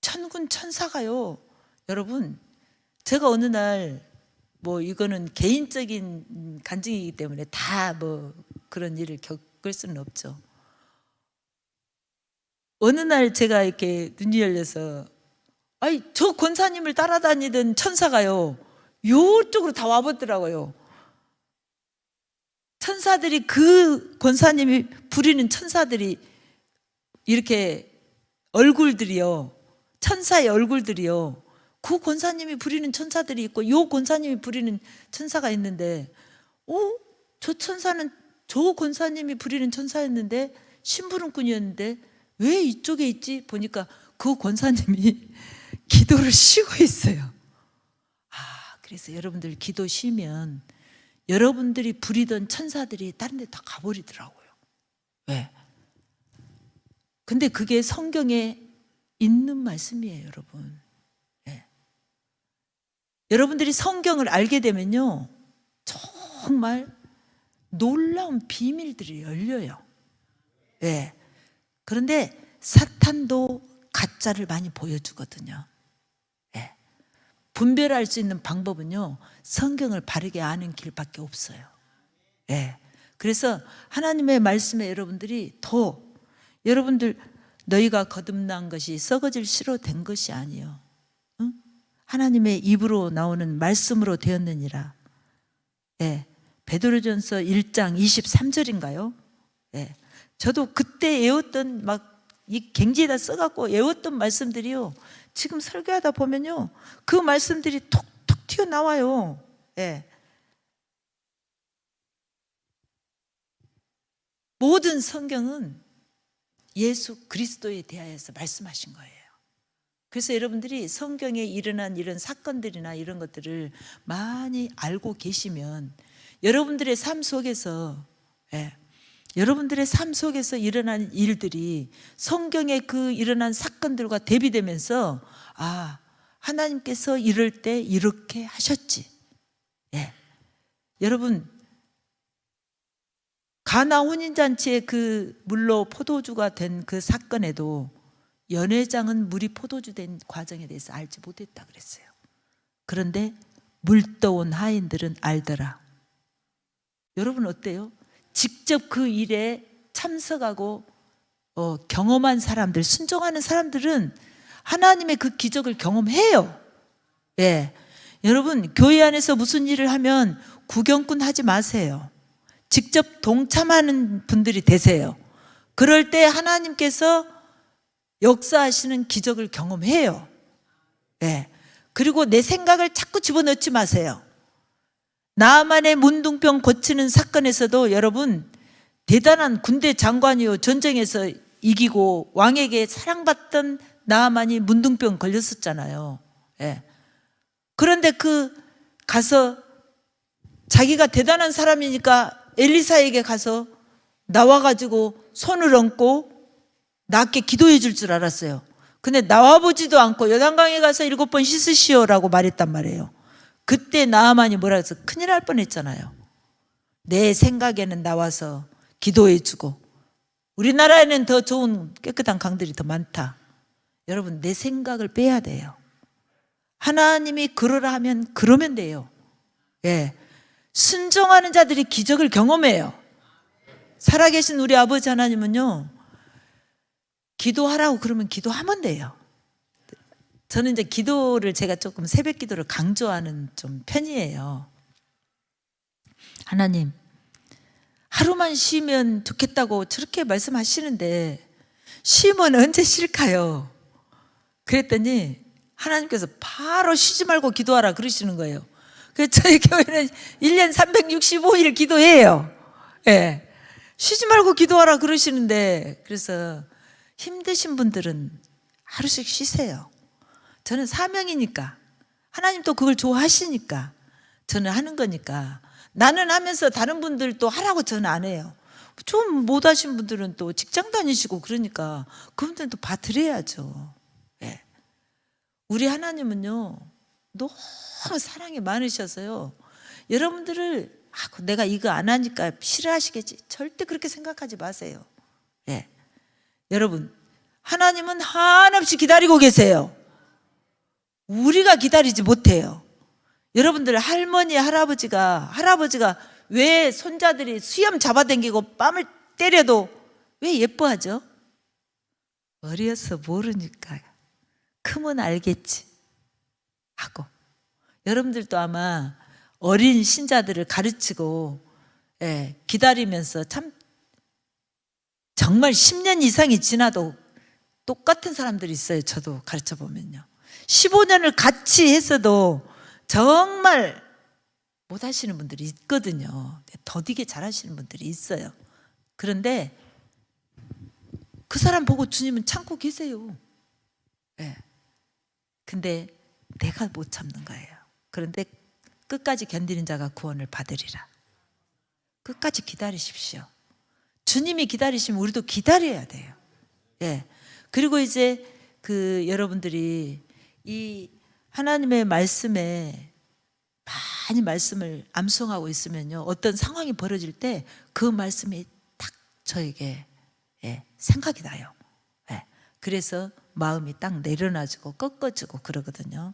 S1: 천군 천사가요. 여러분, 제가 어느 날 뭐 이거는 개인적인 간증이기 때문에 다 뭐 그런 일을 겪을 수는 없죠. 어느 날 제가 이렇게 눈이 열려서 저 권사님을 따라다니던 천사가요, 요쪽으로 다 와보더라고요. 천사들이, 그 권사님이 부리는 천사들이 이렇게 얼굴들이요, 천사의 얼굴들이요, 그 권사님이 부리는 천사들이 있고 요 권사님이 부리는 천사가 있는데, 저 천사는 저 권사님이 부리는 천사였는데, 심부름꾼이었는데 왜 이쪽에 있지? 보니까 그 권사님이 기도를 쉬고 있어요. 그래서 여러분들 기도 쉬면 여러분들이 부리던 천사들이 다른 데 다 가버리더라고요. 왜? 근데 그게 성경에 있는 말씀이에요, 여러분. 여러분들이 성경을 알게 되면요, 정말 놀라운 비밀들이 열려요. 그런데 사탄도 가짜를 많이 보여주거든요. 분별할 수 있는 방법은요, 성경을 바르게 아는 길밖에 없어요. 그래서 하나님의 말씀에 여러분들이 더, 여러분들, 너희가 거듭난 것이 썩어질 씨로 된 것이 아니요, 하나님의 입으로 나오는 말씀으로 되었느니라. 예, 베드로전서 1장 23절인가요? 예, 저도 그때 외웠던 막 이 갱지에다 써갖고 외웠던 말씀들이요, 지금 설교하다 보면요 그 말씀들이 톡톡 튀어나와요. 예. 모든 성경은 예수 그리스도에 대하여서 말씀하신 거예요. 그래서 여러분들이 성경에 일어난 이런 사건들이나 이런 것들을 많이 알고 계시면 여러분들의 삶 속에서, 예, 여러분들의 삶 속에서 일어난 일들이 성경에 그 일어난 사건들과 대비되면서, 아, 하나님께서 이럴 때 이렇게 하셨지. 예. 여러분, 가나 혼인잔치의 그 물로 포도주가 된 그 사건에도 연회장은 물이 포도주 된 과정에 대해서 알지 못했다 그랬어요. 그런데 물떠온 하인들은 알더라. 여러분 어때요? 직접 그 일에 참석하고 경험한 사람들, 순종하는 사람들은 하나님의 그 기적을 경험해요. 예. 여러분, 교회 안에서 무슨 일을 하면 구경꾼 하지 마세요. 직접 동참하는 분들이 되세요. 그럴 때 하나님께서 역사하시는 기적을 경험해요. 예. 그리고 내 생각을 자꾸 집어넣지 마세요. 나만의 문둥병 고치는 사건에서도 여러분, 대단한 군대 장관이요, 전쟁에서 이기고 왕에게 사랑받던 나만이 문둥병 걸렸었잖아요. 예. 그런데 가서 자기가 대단한 사람이니까 엘리사에게 가서 나와가지고 손을 얹고 낫게 기도해 줄 줄 알았어요. 근데 나와보지도 않고 요단강에 가서 7번 씻으시오라고 말했단 말이에요. 그때 나아만이 뭐라 해서 큰일 날 뻔했잖아요. 내 생각에는 나와서 기도해 주고, 우리나라에는 더 좋은 깨끗한 강들이 더 많다. 여러분, 내 생각을 빼야 돼요. 하나님이 그러라 하면 그러면 돼요. 예. 순종하는 자들이 기적을 경험해요. 살아계신 우리 아버지 하나님은요, 기도하라고 그러면 기도하면 돼요. 저는 이제 기도를, 제가 조금 새벽 기도를 강조하는 좀 편이에요. 하나님, 하루만 쉬면 좋겠다고 저렇게 말씀하시는데 쉬면 언제 쉴까요? 그랬더니 하나님께서 바로 쉬지 말고 기도하라 그러시는 거예요. 그래서 저희 교회는 1년 365일 기도해요. 예. 쉬지 말고 기도하라 그러시는데, 그래서 힘드신 분들은 하루씩 쉬세요. 저는 사명이니까, 하나님 또 그걸 좋아하시니까 저는 하는 거니까. 나는 하면서 다른 분들도 하라고 저는 안 해요. 좀 못하신 분들은 또 직장 다니시고 그러니까 그분들도 봐드려야죠. 예. 우리 하나님은요, 너무 사랑이 많으셔서요, 여러분들을 내가 이거 안 하니까 싫어하시겠지, 절대 그렇게 생각하지 마세요. 예. 여러분, 하나님은 한없이 기다리고 계세요. 우리가 기다리지 못해요. 여러분들, 할머니, 할아버지가 왜 손자들이 수염 잡아당기고 뺨을 때려도 왜 예뻐하죠? 어려서 모르니까. 크면 알겠지 하고. 여러분들도 아마 어린 신자들을 가르치고, 예, 기다리면서 참 정말 10년 이상이 지나도 똑같은 사람들이 있어요. 저도 가르쳐 보면요, 15년을 같이 했어도 정말 못 하시는 분들이 있거든요. 더디게 잘하시는 분들이 있어요. 그런데 그 사람 보고 주님은 참고 계세요. 예. 근데 내가 못 참는 거예요. 그런데 끝까지 견디는 자가 구원을 받으리라. 끝까지 기다리십시오. 주님이 기다리시면 우리도 기다려야 돼요. 예. 그리고 이제 여러분들이 이 하나님의 말씀에 많이 말씀을 암송하고 있으면요, 어떤 상황이 벌어질 때 그 말씀이 딱 저에게, 예, 생각이 나요. 예. 그래서 마음이 딱 내려놔지고 꺾어지고 그러거든요.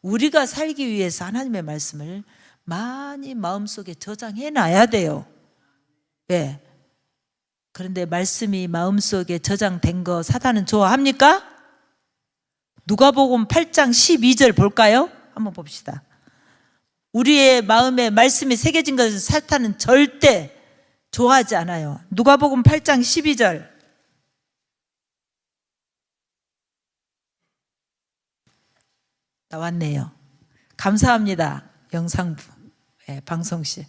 S1: 우리가 살기 위해서 하나님의 말씀을 많이 마음속에 저장해 놔야 돼요. 예. 그런데 말씀이 마음속에 저장된 거 사단은 좋아합니까? 누가복음 8장 12절 볼까요? 한번 봅시다. 우리의 마음에 말씀이 새겨진 것을 사탄은 절대 좋아하지 않아요. 누가복음 8장 12절. 나왔네요. 감사합니다. 영상부, 방송실.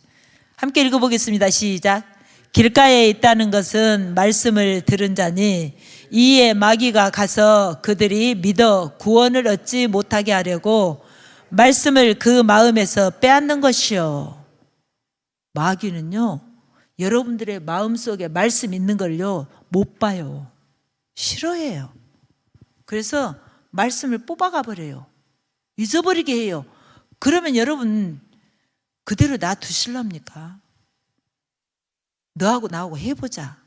S1: 함께 읽어보겠습니다. 시작. 길가에 있다는 것은 말씀을 들은 자니 이에 마귀가 가서 그들이 믿어 구원을 얻지 못하게 하려고 말씀을 그 마음에서 빼앗는 것이요. 마귀는요, 여러분들의 마음속에 말씀 있는 걸요 못 봐요. 싫어해요. 그래서 말씀을 뽑아가 버려요. 잊어버리게 해요. 그러면 여러분 그대로 놔두실랍니까? 너하고 나하고 해보자.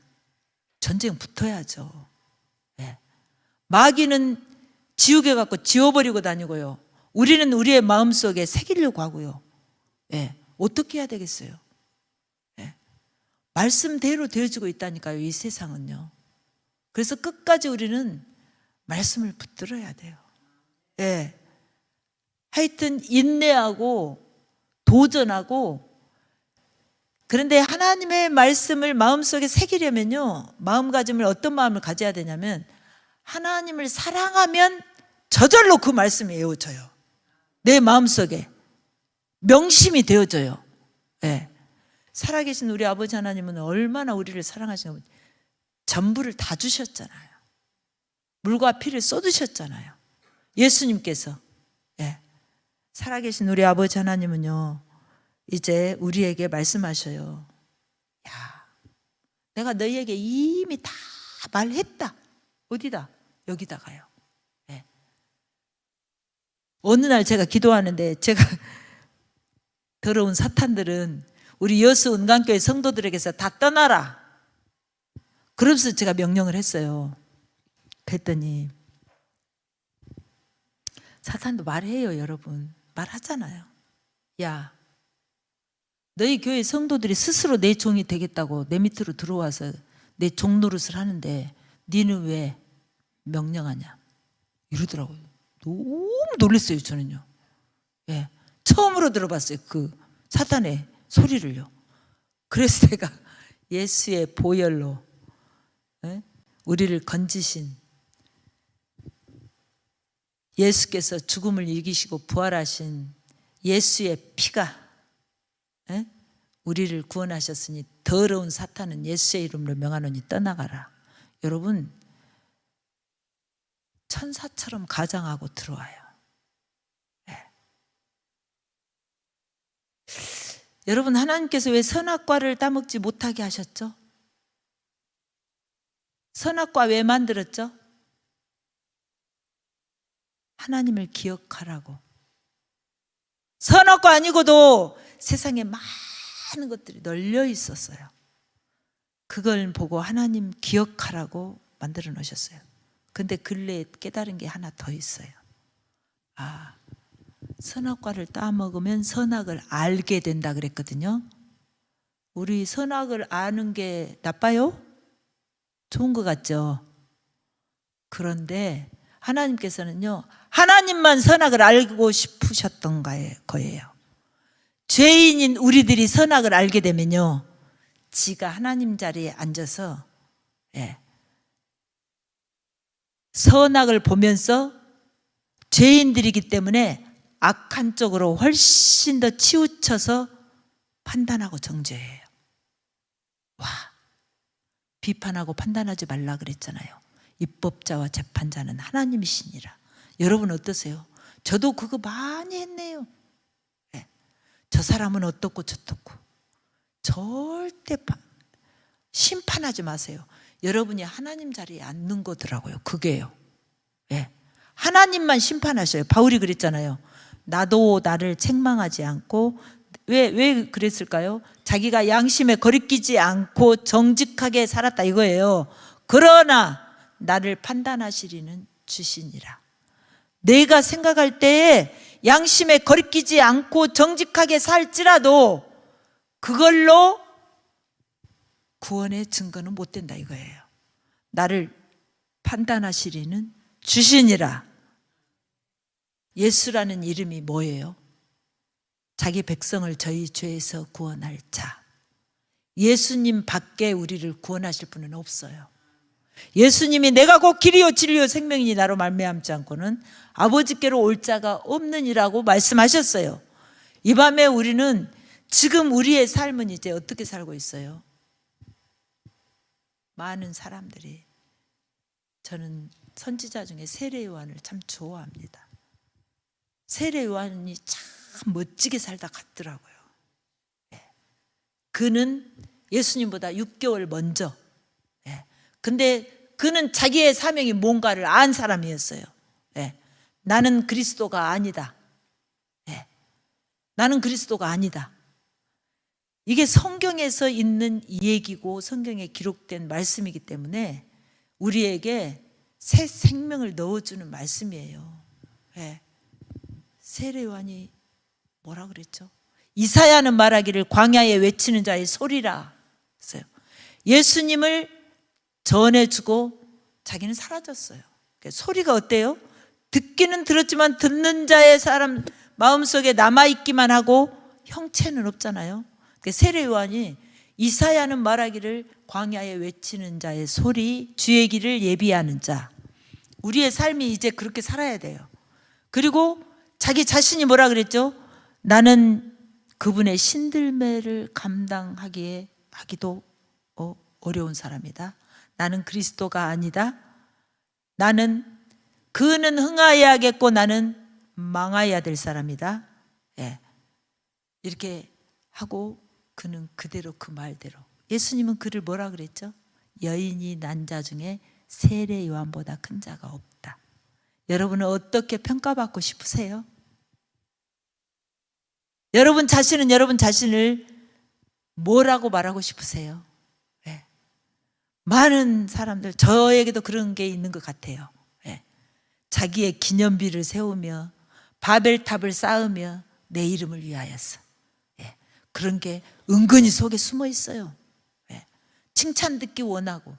S1: 전쟁 붙어야죠. 네. 마귀는 지우개 갖고 지워버리고 다니고요. 우리는 우리의 마음속에 새기려고 하고요. 네. 어떻게 해야 되겠어요? 네. 말씀대로 되어지고 있다니까요, 이 세상은요. 그래서 끝까지 우리는 말씀을 붙들어야 돼요. 네. 하여튼 인내하고 도전하고, 그런데 하나님의 말씀을 마음속에 새기려면요, 마음가짐을 어떤 마음을 가져야 되냐면 하나님을 사랑하면 저절로 그 말씀이 외워져요. 내 마음속에 명심이 되어져요. 네. 살아계신 우리 아버지 하나님은 얼마나 우리를 사랑하시는가. 전부를 다 주셨잖아요. 물과 피를 쏟으셨잖아요. 예수님께서. 네. 살아계신 우리 아버지 하나님은요, 이제 우리에게 말씀하셔요. 야, 내가 너희에게 이미 다 말했다. 어디다? 여기다가요. 네. 어느 날 제가 기도하는데, 제가 더러운 사탄들은 우리 여수 은강교회 성도들에게서 다 떠나라. 그러면서 제가 명령을 했어요. 그랬더니 사탄도 말해요, 여러분. 말하잖아요. 야, 너희 교회 성도들이 스스로 내 종이 되겠다고 내 밑으로 들어와서 내 종 노릇을 하는데 니는 왜 명령하냐 이러더라고요. 너무 놀랐어요, 저는요. 예, 처음으로 들어봤어요, 그 사탄의 소리를요. 그래서 내가 예수의 보혈로, 우리를 건지신 예수께서 죽음을 이기시고 부활하신 예수의 피가 우리를 구원하셨으니 더러운 사탄은 예수의 이름으로 명하노니 떠나가라. 여러분, 천사처럼 가장하고 들어와요. 네. 여러분, 하나님께서 왜 선악과를 따먹지 못하게 하셨죠? 선악과 왜 만들었죠? 하나님을 기억하라고. 선악과 아니고도 세상에 많은 것들이 널려 있었어요. 그걸 보고 하나님 기억하라고 만들어 놓으셨어요. 근데 근래에 깨달은 게 하나 더 있어요. 아, 선악과를 따먹으면 선악을 알게 된다 그랬거든요. 우리 선악을 아는 게 나빠요? 좋은 것 같죠? 그런데 하나님께서는요, 하나님만 선악을 알고 싶으셨던 거예요. 죄인인 우리들이 선악을 알게 되면요, 지가 하나님 자리에 앉아서 선악을 보면서 죄인들이기 때문에 악한 쪽으로 훨씬 더 치우쳐서 판단하고 정죄해요. 와, 비판하고 판단하지 말라 그랬잖아요. 입법자와 재판자는 하나님이시니라. 여러분 어떠세요? 저도 그거 많이 했네요. 네. 저 사람은 어떻고 저떻고. 절대 심판하지 마세요. 여러분이 하나님 자리에 앉는 거더라고요. 그게요. 네. 하나님만 심판하셔요. 바울이 그랬잖아요. 나도 나를 책망하지 않고. 왜 그랬을까요? 자기가 양심에 거리끼지 않고 정직하게 살았다 이거예요. 그러나 나를 판단하시리는 주시니라. 내가 생각할 때에 양심에 거리끼지 않고 정직하게 살지라도 그걸로 구원의 증거는 못 된다 이거예요. 나를 판단하시리는 주시니라. 예수라는 이름이 뭐예요? 자기 백성을 저희 죄에서 구원할 자. 예수님 밖에 우리를 구원하실 분은 없어요. 예수님이 내가 곧 길이요 진리요 생명이니 나로 말미암지 않고는 아버지께로 올 자가 없느니라고 말씀하셨어요. 이 밤에 우리는 지금 우리의 삶은 이제 어떻게 살고 있어요? 많은 사람들이, 저는 선지자 중에 세례 요한을 참 좋아합니다. 세례 요한이 참 멋지게 살다 갔더라고요. 그는 예수님보다 6개월 먼저, 근데 그는 자기의 사명이 뭔가를 안 사람이었어요. 나는 그리스도가 아니다. 나는 그리스도가 아니다. 이게 성경에서 있는 얘기고 성경에 기록된 말씀이기 때문에 우리에게 새 생명을 넣어주는 말씀이에요. 세례 요한이 뭐라 그랬죠? 이사야는 말하기를 광야에 외치는 자의 소리라 했어요. 예수님을 전해주고 자기는 사라졌어요. 소리가 어때요? 듣기는 들었지만 듣는 자의 사람 마음속에 남아있기만 하고 형체는 없잖아요. 세례 요한이 이사야는 말하기를 광야에 외치는 자의 소리, 주의 길을 예비하는 자. 우리의 삶이 이제 그렇게 살아야 돼요. 그리고 자기 자신이 뭐라 그랬죠? 나는 그분의 신들매를 감당하기도 어려운 사람이다. 나는 그리스도가 아니다. 그는 흥하여야겠고 나는 망하여야 될 사람이다. 이렇게 하고 그는 그대로 그 말대로. 예수님은 그를 뭐라 그랬죠? 여인이 난 자 중에 세례 요한보다 큰 자가 없다. 여러분은 어떻게 평가받고 싶으세요? 여러분 자신은 여러분 자신을 뭐라고 말하고 싶으세요? 많은 사람들, 저에게도 그런 게 있는 것 같아요. 자기의 기념비를 세우며 바벨탑을 쌓으며 내 이름을 위하여서, 그런 게 은근히 속에 숨어 있어요. 칭찬 듣기 원하고.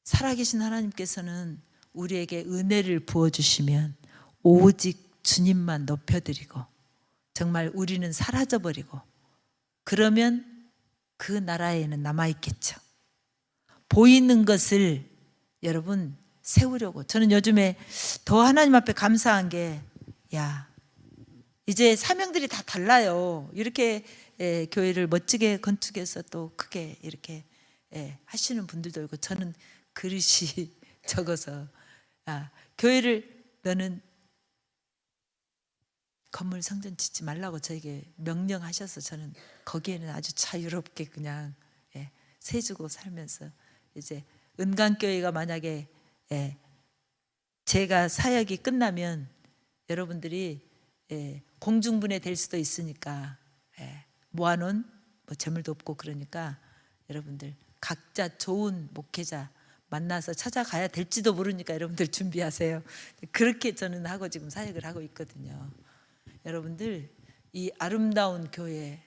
S1: 살아계신 하나님께서는 우리에게 은혜를 부어주시면 오직 주님만 높여드리고 정말 우리는 사라져버리고 그러면 그 나라에는 남아있겠죠. 보이는 것을 여러분 세우려고. 저는 요즘에 더 하나님 앞에 감사한 게, 이제 사명들이 다 달라요. 이렇게 교회를 멋지게 건축해서 또 크게 이렇게 하시는 분들도 있고, 저는 그릇이 적어서 교회를 너는 건물 성전 짓지 말라고 저에게 명령하셔서 저는 거기에는 아주 자유롭게 그냥 세주고 살면서, 이제 은강교회가 만약에 제가 사역이 끝나면 여러분들이 공중분해 될 수도 있으니까 모아놓은 재물도 없고, 그러니까 여러분들 각자 좋은 목회자 만나서 찾아가야 될지도 모르니까 여러분들 준비하세요. 그렇게 저는 하고 지금 사역을 하고 있거든요. 여러분들 이 아름다운 교회,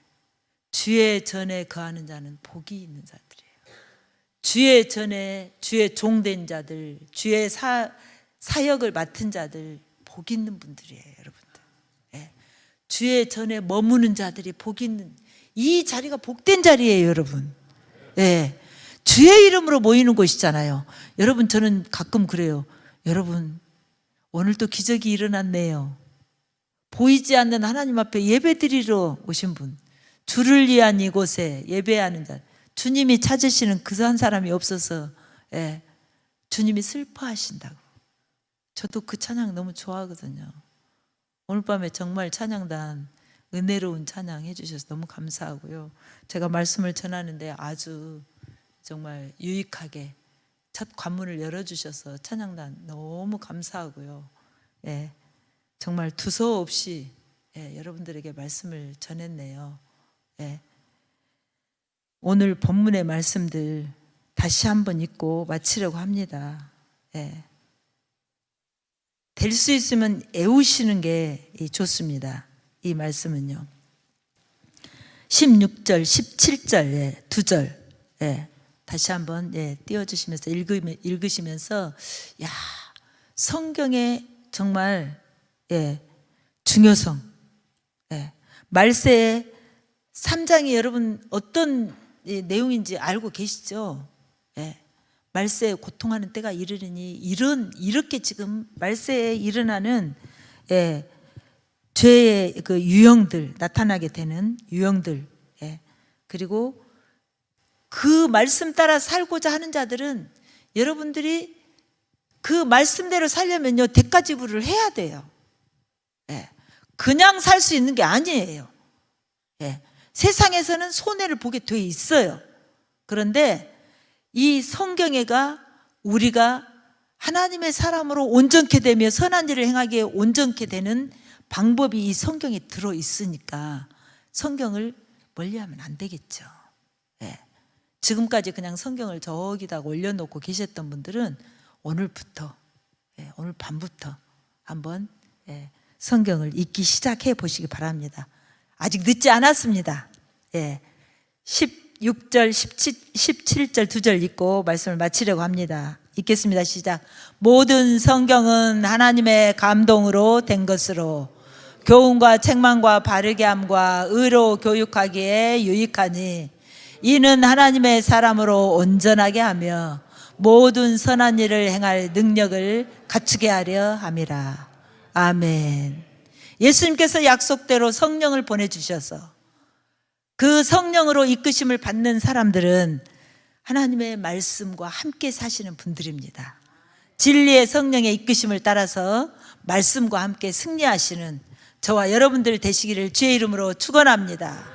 S1: 주의 전에 거하는 자는 복이 있는 자들이에요. 주의 전에 주의 종된 자들, 주의 사역을 맡은 자들 복 있는 분들이에요. 여러분들 주의 전에 머무는 자들이 복 있는, 이 자리가 복된 자리예요. 여러분 주의 이름으로 모이는 곳이잖아요. 여러분 저는 가끔 그래요. 여러분 오늘 또 기적이 일어났네요. 보이지 않는 하나님 앞에 예배드리러 오신 분, 주를 위한 이곳에 예배하는 자, 주님이 찾으시는 그 한 사람이 없어서 주님이 슬퍼하신다고. 저도 그 찬양 너무 좋아하거든요. 오늘 밤에 정말 찬양단 은혜로운 찬양 해주셔서 너무 감사하고요. 제가 말씀을 전하는데 아주 정말 유익하게 첫 관문을 열어주셔서 찬양단 너무 감사하고요. 정말 두서없이 여러분들에게 말씀을 전했네요. 오늘 본문의 말씀들 다시 한번 읽고 마치려고 합니다. 될 수 있으면 애우시는 게 좋습니다. 이 말씀은요, 16절, 17절, 2절 다시 한번 띄워주시면서 읽으시면서, 성경에 정말 중요성. 말세의 3장이 여러분 어떤 내용인지 알고 계시죠? 말세에 고통하는 때가 이르리니 이렇게 지금 말세에 일어나는 죄의 그 유형들, 나타나게 되는 유형들, 그리고 그 말씀 따라 살고자 하는 자들은 여러분들이 그 말씀대로 살려면요 대가 지불을 해야 돼요. 그냥 살 수 있는 게 아니에요. 세상에서는 손해를 보게 돼 있어요. 그런데 이 성경에가 우리가 하나님의 사람으로 온전케 되며 선한 일을 행하기에 온전케 되는 방법이 이 성경에 들어 있으니까 성경을 멀리하면 안 되겠죠. 지금까지 그냥 성경을 저기다 올려놓고 계셨던 분들은 오늘부터 오늘 밤부터 한번 성경을 읽기 시작해 보시기 바랍니다. 아직 늦지 않았습니다. 16절, 17절 2절 읽고 말씀을 마치려고 합니다. 읽겠습니다. 시작. 모든 성경은 하나님의 감동으로 된 것으로 교훈과 책망과 바르게 함과 의로 교육하기에 유익하니 이는 하나님의 사람으로 온전하게 하며 모든 선한 일을 행할 능력을 갖추게 하려 함이라. 아멘. 예수님께서 약속대로 성령을 보내주셔서 그 성령으로 이끄심을 받는 사람들은 하나님의 말씀과 함께 사시는 분들입니다. 진리의 성령의 이끄심을 따라서 말씀과 함께 승리하시는 저와 여러분들 되시기를 주의 이름으로 축원합니다.